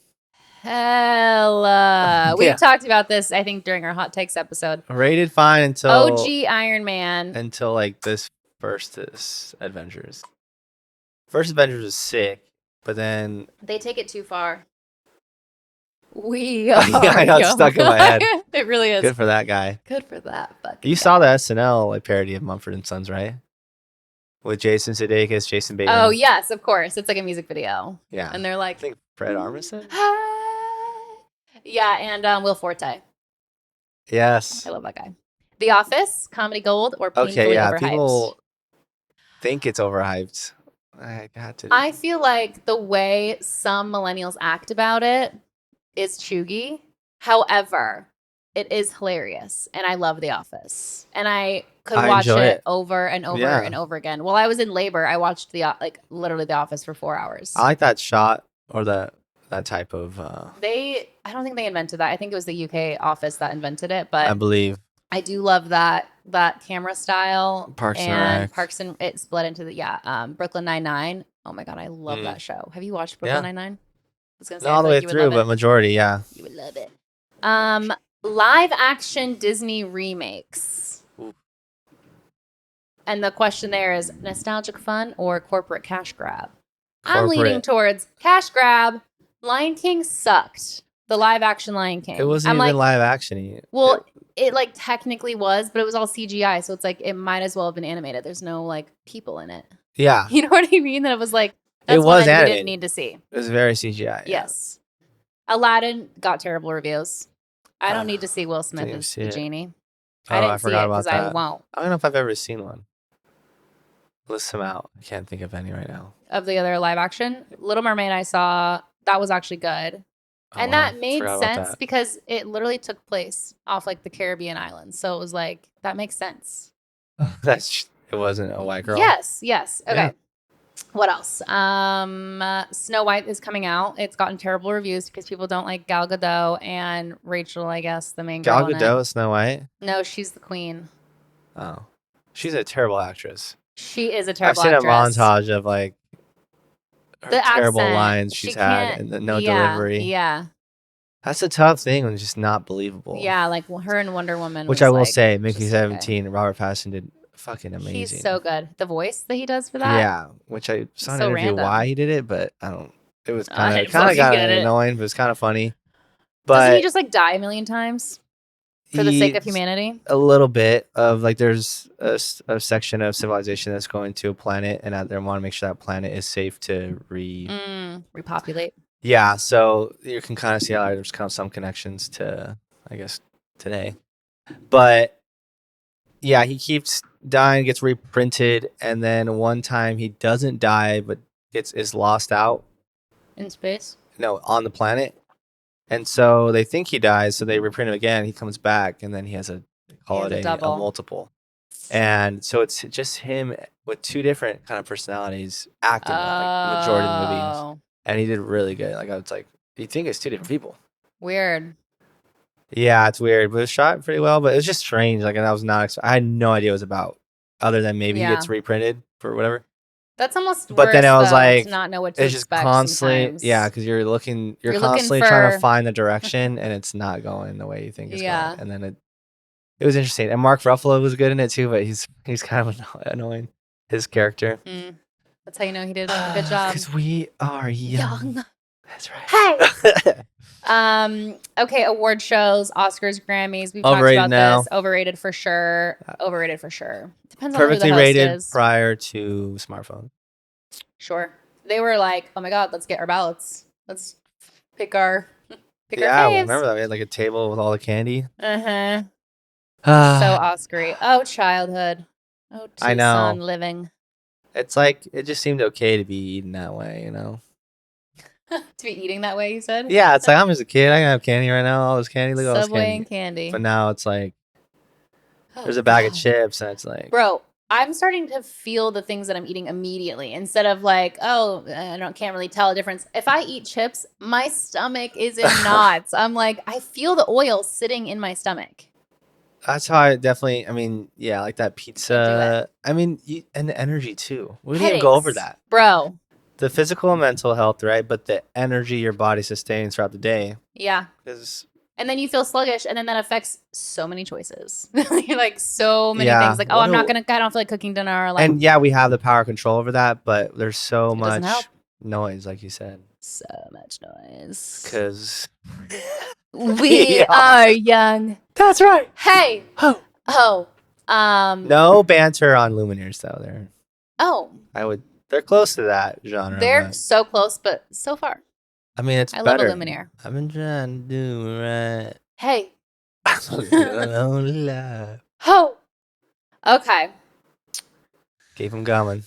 Hella. We Yeah. talked about this, I think, during our hot takes episode. Rated fine until OG Iron Man. until like this Avengers. First Avengers was sick, but then They take it too far. We are. yeah, I know, it's stuck in my head. It really is. Good for that guy. Good for that fucking You guy. saw the SNL like parody of Mumford and Sons, right? With Jason Sudeikis, Jason Bateman. Oh, yes, of course. It's like a music video. Yeah. And they're like, I think Fred Armisen. Yeah, and Will Forte. Yes. I love that guy. The Office, comedy gold, or painfully Okay, yeah. overhyped? People think it's overhyped. I got to. I feel like the way some millennials act about it is chuggy. However, it is hilarious, and I love The Office, and I could watch enjoy it it. over and over Yeah. and over again. While I was in labor, I watched literally The Office for 4 hours. I like that shot or that type of. I don't think they invented that. I think it was the UK office that invented it, but I believe I do love that camera style. Parks and Rec. It split into Brooklyn Nine-Nine. Oh my god, I love that show. Have you watched Brooklyn Nine-Nine? I was gonna say, not all the way through, but majority, yeah. You would love it. Live action Disney remakes. Ooh. And the question there is nostalgic fun or corporate cash grab? I'm leaning towards cash grab. Lion King sucked. The live action Lion King. It wasn't even live action. Well, it like technically was, but it was all CGI, so it's like it might as well have been animated. There's no like people in it. Yeah. You know what I mean? That it was like that's it was one animated. we didn't need to see. It was very CGI. Yes. Yeah. Aladdin got terrible reviews. I don't need to see Will Smith as the genie. Oh, I didn't forgot see it about because that. I won't. I don't know if I've ever seen one. List them out. I can't think of any right now. Of the other live action, Little Mermaid I saw, that was actually good. And that made sense because it literally took place off like the Caribbean islands. So it was like, that makes sense. It wasn't a white girl. Yes. Okay. Yeah. What else? Snow White is coming out. It's gotten terrible reviews because people don't like Gal Gadot and Rachel, I guess, the main girl. Gal Gadot is Snow White? No, she's the queen. Oh. She's a terrible actress. She is a terrible actress. I've seen a montage of like the terrible accent, lines she's had and the delivery. Yeah. That's a tough thing when it's just not believable. Yeah, like her and Wonder Woman. Which I will say, Mickey 17, Robert Pattinson did fucking amazing. He's so good. The voice that he does for that. Yeah, which I saw an interview why he did it, but I don't. It was kind of got annoying, but it was kind of funny. But doesn't he just like die a million times for the sake of humanity? A little bit of like there's a section of civilization that's going to a planet, and they want to make sure that planet is safe to repopulate. Yeah, so you can kind of see how there's kind of some connections to, I guess, today. But yeah, he keeps dying, gets reprinted, and then one time he doesn't die, but is lost out in space. No, on the planet, and so they think he dies, so they reprint him again. He comes back, and then he has a multiple, and so it's just him with two different kind of personalities acting like majority of the movies. And he did really good. Like I was like, you think it's two different people? Weird. Yeah, it's weird, but it was shot pretty well. But it was just strange. Like, and I was not. I had no idea what it was about, other than maybe he gets reprinted for whatever. That's almost But then worse, I was though, to like, not know what to it's just expect constantly, yeah, sometimes. because you're You're looking constantly trying to for, find the direction, and it's not going the way you think it's going. yeah. And then it was interesting. And Mark Ruffalo was good in it too, but he's kind of annoying. His character. Mm. That's how you know he did a good job. Because we are young. Young. That's Hey. right. Okay, award shows, Oscars, Grammys. We've talked Overrated about now. this. Overrated for sure. Overrated for sure. Depends on who the Perfectly host rated is. prior to smartphone. Sure. They were like, "Oh my god, let's get our ballots. Let's pick our Yeah, well, faves." remember that we had like a table with all the candy. Uh-huh. So Ah, Oscar-y. Oh, childhood. Oh, I Tucson know. living. It's like it just seemed okay to be eaten that way, you know. To be eating that way, you said? Yeah, it's like I'm just a kid. I can have candy right now. All this candy, look at all this Subway candy. and candy. But now it's like Oh there's a bag of god. chips, and it's like, Bro, I'm starting to feel the things that I'm eating immediately instead of like, oh, can't really tell a difference. If I eat chips, my stomach is in knots. I'm like, I feel the oil sitting in my stomach. that's how I definitely. I mean, yeah, like that Can't do it. pizza. I mean, and the energy too. We didn't even Headaches. go over that. Bro. The physical and mental health, right? But the energy your body sustains throughout the day Yeah. is, And then you feel sluggish, and then that affects so many choices. Like so many yeah. things. Like, oh, I don't feel like cooking dinner. Like, And yeah, we have the power control over that, but there's so it doesn't help. much noise, like you said, So much noise. because We are young. That's right. Hey. Oh, Oh. no banter on Lumineers though. Oh. They're close to that genre. They're But, so close, but so far. I mean, it's I better. love a Luminaire. I've been trying to do right. Hey. Love. Ho. Okay. Keep them coming.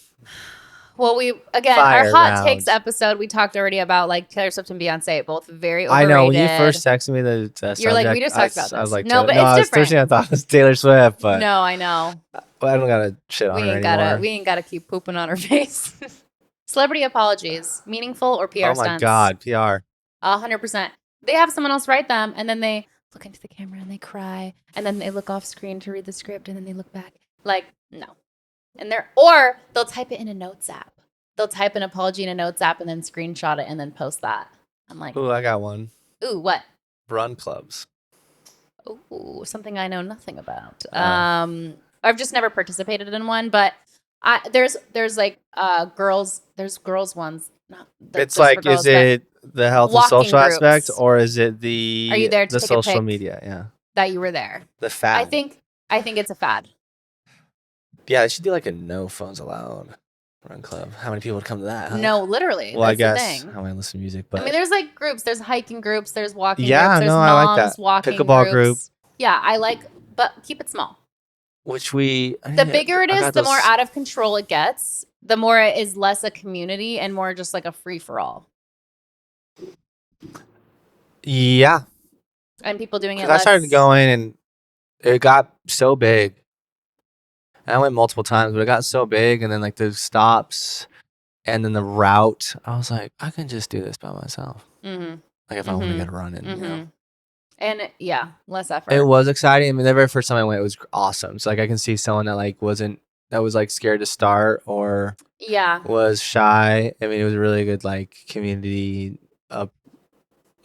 Well, Fire our hot rounds. takes episode, we talked already about like Taylor Swift and Beyonce, both very overrated. I know when you first texted me the subject, you're like, we just talked about this. I was like, no, but no, it's I was different. First thing I thought was Taylor Swift, but no, I know. Well, I don't gotta shit on her anymore. We ain't gotta keep pooping on her face. Celebrity apologies, meaningful or PR stunts? Oh my god, PR. 100%. They have someone else write them, and then they look into the camera and they cry, and then they look off screen to read the script, and then they look back. Like, no. Or they'll type it in a notes app. They'll type an apology in a notes app and then screenshot it and then post that. I'm like, Ooh, I got one. Ooh, what? Run clubs. Ooh, something I know nothing about. I've just never participated in one, but there's like girls ones. Not It's like, girls, is it the health and social groups. aspect, or is it the Are you there to the take social a pic media? Yeah, that you were there? the fad. I think it's a fad. Yeah, they should do like a no phones allowed run club. How many people would come to that? Huh? No, literally. Well, that's I guess the thing. I might listen to music, but I mean, there's like groups. There's hiking groups. There's walking yeah, groups. There's no, moms I like that. walking Pickleball group. Yeah, I like, but keep it small. Which the bigger it is, the more out of control it gets. The more it is less a community and more just like a free for all. Yeah. And people doing it. I started going and it got so big. I went multiple times, but it got so big, and then like the stops and then the route, I was like, I can just do this by myself. Mm-hmm. Like if I want to get a run in, you know. And yeah, less effort. It was exciting. I mean, the very first time I went, it was awesome. So like I can see someone that was like scared to start or was shy. I mean, it was a really good like community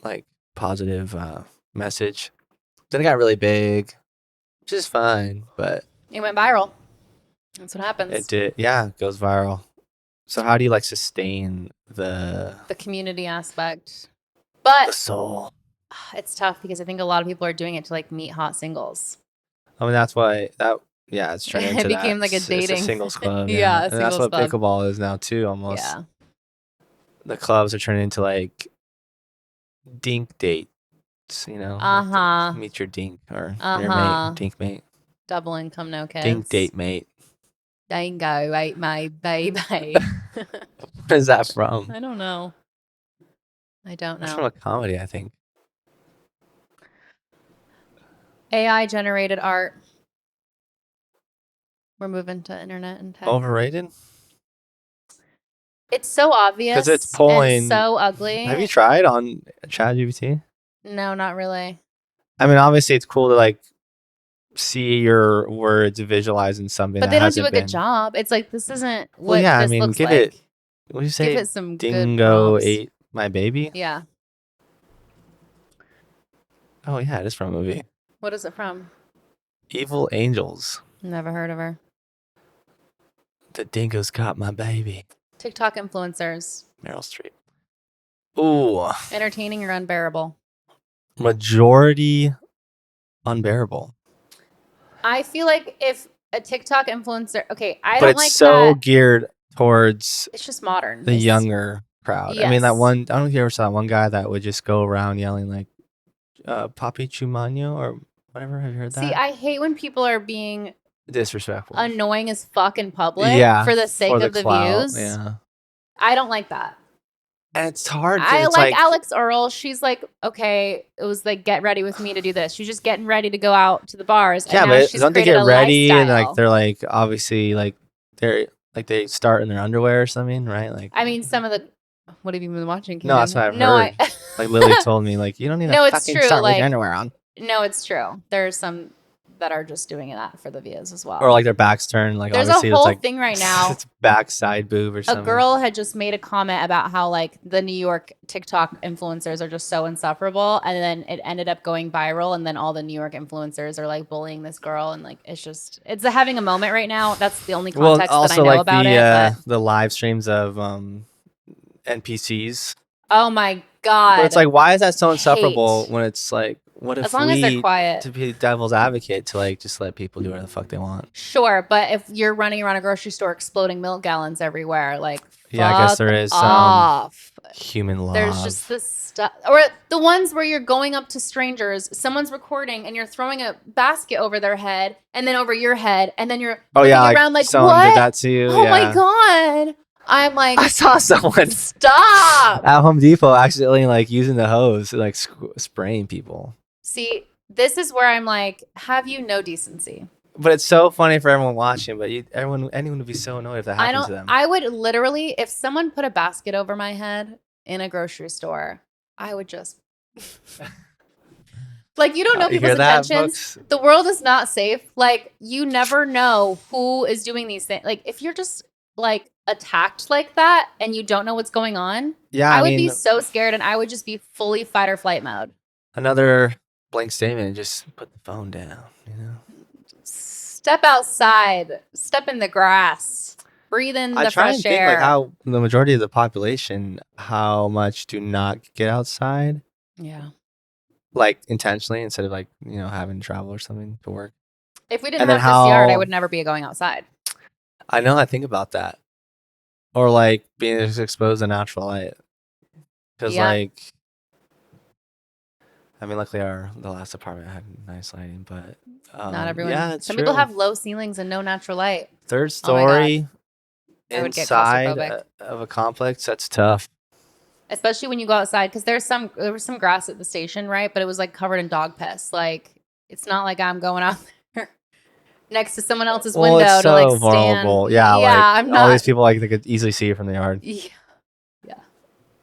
like positive message. Then it got really big, which is fine, but it went viral. That's what happens. It did. Yeah, it goes viral. So how do you like sustain the community aspect? But the soul. It's tough because I think a lot of people are doing it to like meet hot singles. I mean, that's why it's turned into it became like a dating it's a singles club. yeah, and that's what pickleball is now too. Almost. Yeah. The clubs are turning into like dink dates. You know. Like meet your dink or your mate, dink mate. Double income, no kids. Dink date mate. Dango ate my baby. What is that from? I don't know. It's from a comedy, I think. AI generated art. We're moving to internet and tech. Overrated? It's so obvious. Because it's pulling. And so ugly. Have you tried on ChatGPT? No, not really. I mean, obviously, it's cool to like see your words visualizing something But that they don't do hasn't a good been. job. It's like, this isn't Well, what yeah, I this mean, looks give it. like. What do you Give say? it some good Dingo prompts. ate my baby. Yeah. Oh yeah, it is from a movie. What is it from? Evil Angels. Never heard of her. The dingoes got my baby. TikTok influencers. Meryl Streep. Ooh, Entertaining or unbearable? majority unbearable. I feel like if a TikTok influencer, okay, I But don't it's like so that. geared towards It's just modern. the younger crowd. I mean, that Yes. one. I don't know if you ever saw that one guy that would just go around yelling like "Papi Chumano" or whatever. Have you heard See, that? I hate when people are being Disrespectful. annoying as fuck in public Yeah, for the sake for the of the clout. views. Yeah, I don't like that. and it's hard because I it's like like, Alex Earl. She's like, okay, it was like, get ready with me to do this. She's just getting ready to go out to the bars, and yeah, now but she's don't they created get a ready and like lifestyle. they're like obviously like they're like they start in their underwear or something, right? Like, I mean, some of the. What have you been watching, no, that's Karen? what I've No, heard. Like Lily told me, like you don't need to No, it's fucking true. start with your Like, underwear on, no, it's true. There's some that are just doing that for the views as well. or like their backs turned. Like There's a obviously it's whole like thing right now. it's backside boob or A something. girl had just made a comment about how like the New York TikTok influencers are just so insufferable, and then it ended up going viral, and then all the New York influencers are like bullying this girl, and like it's having a moment right now. That's the only Well, context that I also know like about it. But the live streams of NPCs. oh my But god, it's like, why is that so insufferable hate. when it's like, what As if long as they're we, quiet. to be devil's advocate, to like just let people do whatever the fuck they want? Sure, but if you're running around a grocery store exploding milk gallons everywhere, like Yeah, I guess fuck there is some off. human There's just love. this stuff, or the ones where you're going up to strangers, someone's recording, and you're throwing a basket over their head, and then over your head, and then you're Oh looking yeah, like around like, someone did what? that to you. Oh my Yeah, god! I'm like, I saw someone stop. at Home Depot accidentally like using the hose, like spraying people. See, this is where I'm like, have you no decency? But it's so funny for everyone watching. But anyone would be so annoyed if that I happened don't. to them. I would literally, if someone put a basket over my head in a grocery store, I would just like, you don't know You people's hear that, intentions. folks? The world is not safe. Like, you never know who is doing these things. Like, if you're just like attacked like that and you don't know what's going on, Yeah, I I would be mean, so scared, and I would just be fully fight or flight mode. another blank statement. Just put the phone down. You know. Step outside, step in the grass, breathe in I the try fresh and think air. like how the majority of the population, how much do not get outside, Yeah. like intentionally instead of like having to travel or something to work. If we didn't And then have this yard, I how would never be going outside. I know I think about that, or like being exposed to natural light, because Yeah. like I mean, luckily the last apartment had nice lighting, but Not everyone. yeah, it's Some true. people have low ceilings and no natural light. Third Oh my God. story I would get inside claustrophobic. of a complex. That's tough. Especially when you go outside, because there was some grass at the station, right? But it was like covered in dog piss. Like, it's not like I'm going out there next to someone else's Well, window it's to like so stand. vulnerable. Yeah, like I'm all not. these people like they could easily see it from the yard. Yeah.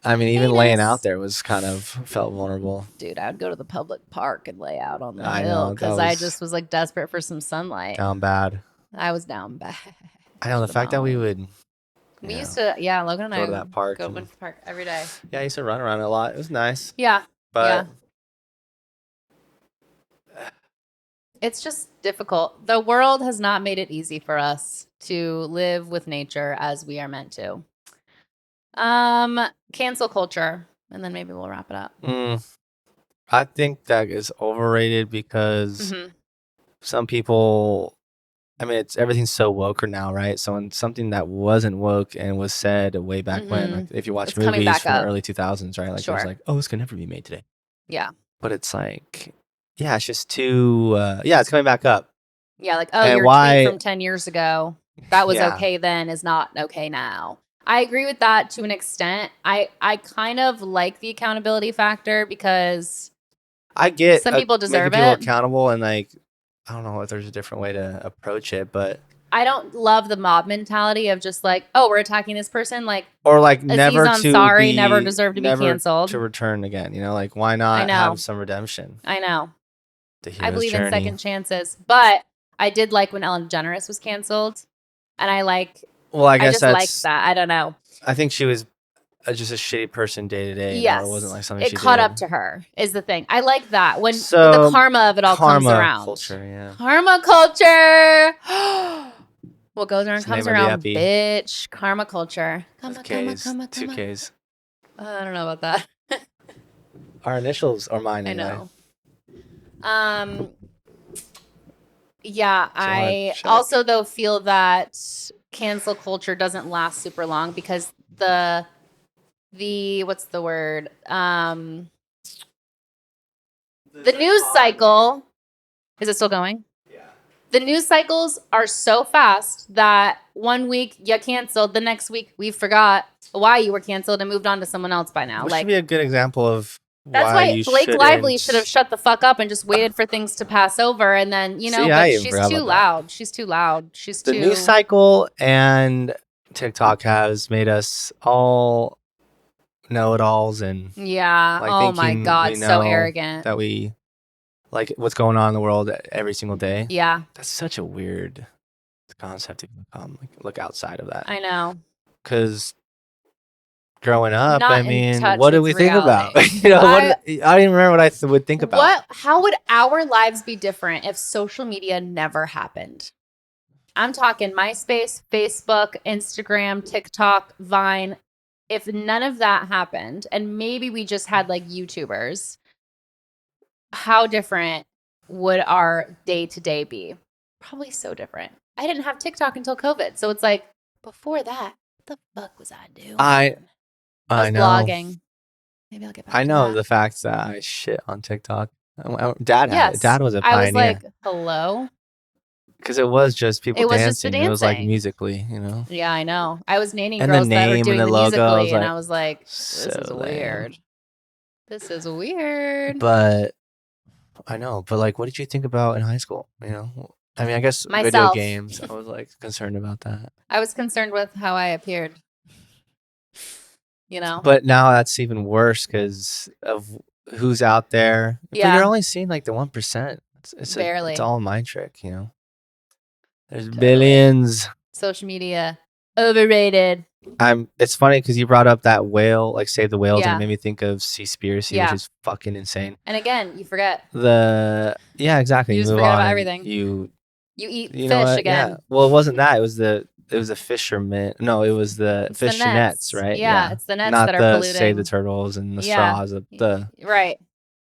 I mean, even laying Heinous. out there was kind of felt vulnerable. Dude, I would go to the public park and lay out on the I hill know, because that I was just was like desperate for some sunlight. down bad. I was down bad. I know the fact that we would. We used to, yeah, Logan and go I to that park go and- to the park every day. Yeah, I used to run around a lot. It was nice, Yeah. but It's just difficult. The world has not made it easy for us to live with nature as we are meant to. Cancel culture, and then maybe we'll wrap it up. I think that is overrated because Mhm. some people. I mean, everything's so woke now, right? So when something that wasn't woke and was said way back when, like if you watch It's coming movies back from the up. early 2000s, right? Like Sure. it's like, oh, this can never be made today. Yeah. But it's like, yeah, it's just too. Yeah, it's coming back up. Yeah, like, oh, And your why- tweet from 10 years ago that was Yeah. okay then is not okay now. I agree with that to an extent. I kind of like the accountability factor because I get some people deserve making people it. accountable, and like I don't know if there's a different way to approach it, but I don't love the mob mentality of just like, oh, we're attacking this person. Like, or like Aziz never to Ansari be never deserved to be never canceled. to return again. Like why I not know. have some redemption? I know. The I hero's believe in journey. second chances, but I did like when Ellen DeGeneres was canceled, and Well, I I guess just liked that's. that. I don't know. I think she was just a shitty person day to day. It wasn't Yes, like something it she caught did. up to her is the thing. I like that when the So karma of it all comes karma around. culture, yeah. Karma culture. What goes around It's the name comes of the around, epi. bitch. Karma culture. With Karma, K's, two karma. K's. I don't know about that. Our initials are mine I anyway. know. Yeah, So I wanna I check. also though feel that cancel culture doesn't last super long because the what's the word? The news cycle, is it still going? Yeah. The news cycles are so fast that one week you canceled, the next week we forgot why you were canceled and moved on to someone else by now. Which Like should be a good example of that's why why you Blake shouldn't. Lively should have shut the fuck up and just waited for things to pass over and then, See, I but even she's forgot too about that. loud. She's too loud. She's The too news cycle and TikTok has made us all know-it-alls and Yeah. like Oh my thinking we God. So know arrogant. that we like what's going on in the world every single day. Yeah. That's such a weird concept to look outside of that. I know. Because growing up, Not I in mean, touch what did with we think about? reality. I don't even remember what I would think about. How would our lives be different if social media never happened? I'm talking MySpace, Facebook, Instagram, TikTok, Vine. If none of that happened and maybe we just had like YouTubers, how different would our day to day be? Probably so different. I didn't have TikTok until COVID. So it's like, before that, what the fuck was I doing? I was know. blogging. Maybe I'll get back I to know that. the fact that I shit on TikTok. Dad had Yes. it. Dad was a I was pioneer. like, hello? Because it was just people It was just the dancing. It was like dancing. musically, you know? Yeah, I know. I was nannying And the girls that were name doing and the the logo, I was musically, and like, I was like, this so is lame. weird. This is weird. But I know. But like, what did you think about in high school? You know? I mean, I guess video Myself. games. I was like concerned about that. I was concerned with how I appeared. You know? But now that's even worse because of who's out there. But Yeah. you're only seeing like the 1%. Barely. It's all a mind trick, you know? There's Totally. billions. Social media, overrated. It's funny because you brought up that whale, like Save the Whales, and Yeah. it made me think of Seaspiracy, Yeah. which is fucking insane. And again, you forget. Yeah, exactly. You just move forget on about and everything. You eat know fish what? again. Yeah. Well, it wasn't that. It was the fishermen. No, it was the It's the fish nets. nets, right? Yeah, it's the nets Not that are the polluting. Save the Turtles and the Yeah. straws, Right.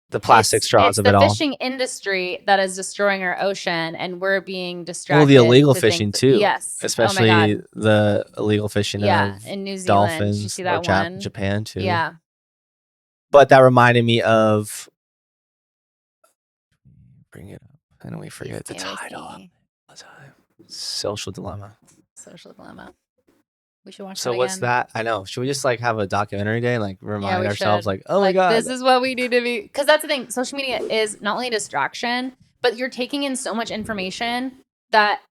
the plastic straws of it all. It's the fishing industry that is destroying our ocean, and we're being distracted. Well, the illegal fishing too. Yes. Especially oh my God. the illegal fishing of in New Zealand. dolphins Did you see that or one? Japan too. Yeah. But that reminded me of. Bring it up. I know we forget the title all the time. Social Dilemma. Social Dilemma. We should watch So that what's again. that? I know. Should we just like have a documentary day and like remind we ourselves should. like, oh my God. This is what we need to be. Because that's the thing. Social media is not only a distraction, but you're taking in so much information that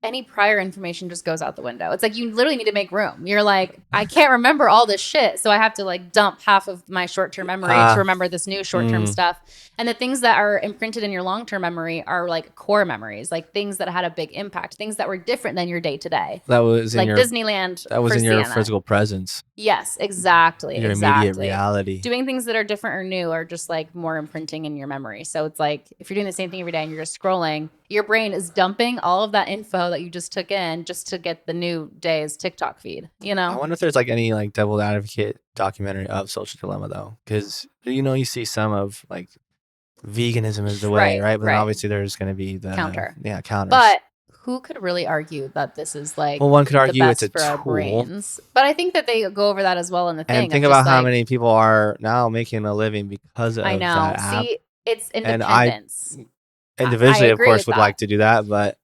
any prior information just goes out the window. It's like you literally need to make room. You're like, I can't remember all this shit. So I have to like dump half of my short-term memory to remember this new short-term stuff. And the things that are imprinted in your long-term memory are like core memories, like things that had a big impact, things that were different than your day-to-day. That was in like your Disneyland. That was in your Sienna. physical presence. Yes, exactly. Your immediate reality. Doing things that are different or new are just like more imprinting in your memory. So it's like if you're doing the same thing every day and you're just scrolling, your brain is dumping all of that info that you just took in just to get the new day's TikTok feed. You know? I wonder if there's like any like devil advocate documentary of Social Dilemma though, because you see some of like veganism is the way, right? But then obviously there's going to be the counter. Yeah, counters. But who could really argue that this is like one could argue the it's best a for our tool. brains? But I think that they go over that as well in the thing. And think about how many people are now making a living because of that app. See, it's independence. And individually, of course, would like to do that, but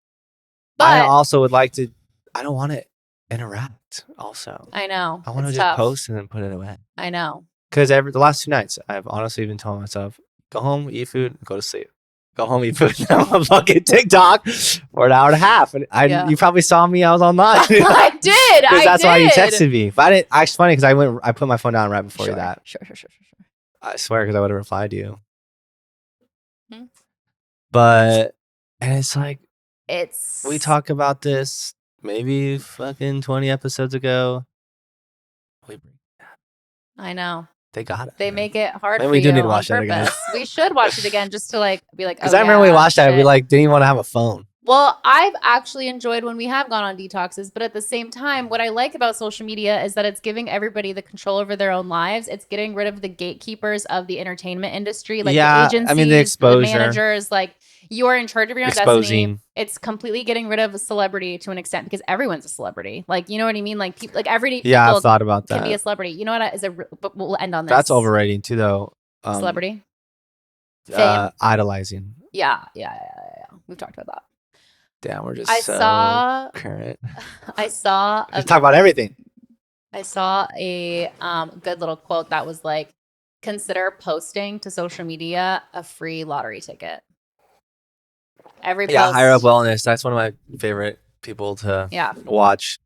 I also would like to. I don't want to interact. Also, I know. I want to just post and then put it away. I know. Because the last 2 nights, I've honestly been telling myself, go home, eat food, go to sleep. Go home, eat food. I'm on fucking TikTok for an hour and a half. And you probably saw me. I was online. I did. Because that's why you texted me. But I didn't. It's funny because I put my phone down right before that. Sure. I swear because I would have replied to you. But and it's like It's we talk about this maybe fucking 20 episodes ago. I know. They got it. They make it hard Maybe for we do you need to on watch that again. purpose. We should watch it again just to like be like, oh Because I remember we yeah, watched that, we shit. like didn't even want to have a phone. Well, I've actually enjoyed when we have gone on detoxes, but at the same time, what I like about social media is that it's giving everybody the control over their own lives. It's getting rid of the gatekeepers of the entertainment industry, like the Yeah, agencies, I mean the the exposure, managers. Like you are in charge of your own destiny. exposing. It's completely getting rid of a celebrity to an extent because everyone's a celebrity. Like you know what I mean? Like people, like everyday Yeah, I've people thought about can be a that. celebrity. You know what? But we'll end on this. That's overrating too, though. Celebrity, fame. Idolizing. Yeah. We've talked about that. Damn, we're just I so saw current. I saw Just talk about everything. I saw a good little quote that was like, consider posting to social media a free lottery ticket. Every Yeah, post, Higher Up Wellness. That's one of my favorite people to watch.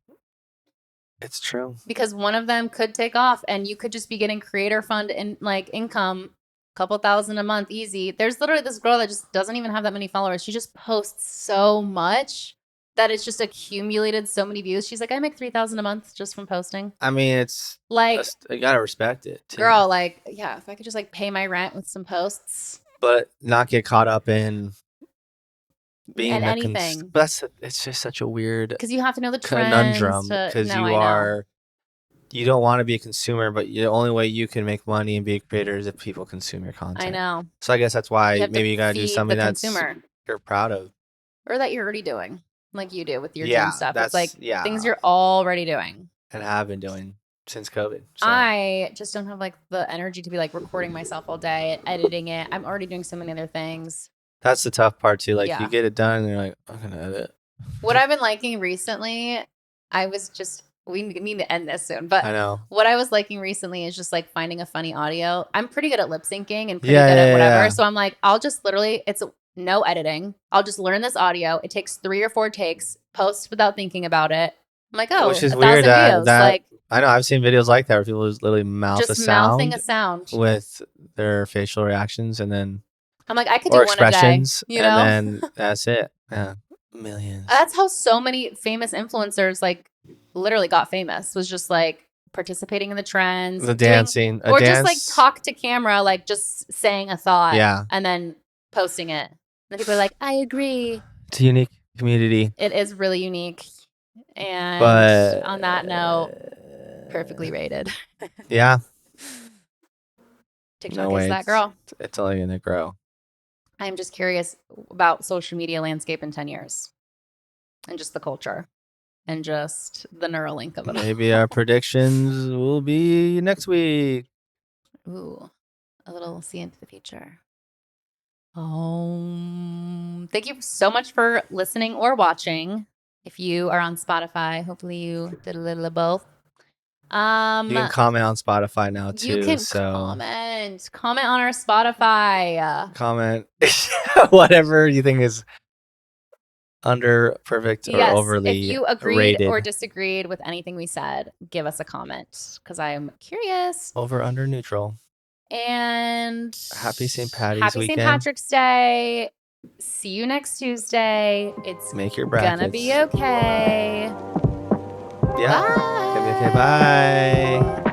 It's true. Because one of them could take off and you could just be getting creator fund and like income, couple thousand a month easy. There's literally this girl that just doesn't even have that many followers. She just posts so much that it's just accumulated so many views. She's like, I make 3,000 a month just from posting. I mean, it's like, you gotta respect it too. Girl, like, yeah, if I could just like pay my rent with some posts, but not get caught up in being and anything. But it's just such a weird because you have to know the conundrum trends. because you don't want to be a consumer, but the only way you can make money and be a creator is if people consume your content. I know. So I guess that's why maybe you gotta do something that's you're proud of, or that you're already doing, like you do with your gym stuff. It's like things you're already doing and have been doing since COVID. So. I just don't have like the energy to be like recording myself all day, editing it. I'm already doing so many other things. That's the tough part too. Like you get it done, and you're like, I'm gonna edit. What I've been liking recently, we need to end this soon. But I know what I was liking recently is just like finding a funny audio. I'm pretty good at lip syncing and pretty good at whatever. Yeah. So I'm like, I'll just literally, it's no editing. I'll just learn this audio. It takes 3 or 4 takes, post without thinking about it. I'm like, oh, which is weird. Like, I know I've seen videos like that where people just literally mouthing a sound with their facial reactions, and then I'm like, I could do one expressions, a day, and then that's it. Yeah, millions. That's how so many famous influencers like literally got famous. Was just like participating in the trends, the dancing, or just like talk to camera, like just saying a thought, and then posting it. And then people are like, I agree. It's a unique community. It is really unique. And on that note, perfectly rated. Yeah. TikTok is that girl. It's only going to grow. I'm just curious about social media landscape in 10 years and just the culture and just the Neuralink of it. Maybe our predictions will be next week. Ooh, a little see into the future. Thank you so much for listening or watching. If you are on Spotify, hopefully you did a little of both. You can comment on Spotify now too. You can comment on our Spotify. Comment whatever you think is under perfect or overly if you agreed rated or disagreed with anything we said, give us a comment because I'm curious. Over, under, neutral. And happy St. Patty's weekend. Happy St. Patrick's Day. See you next Tuesday. It's make your brackets. Gonna be okay. Yeah. Bye. Okay, bye.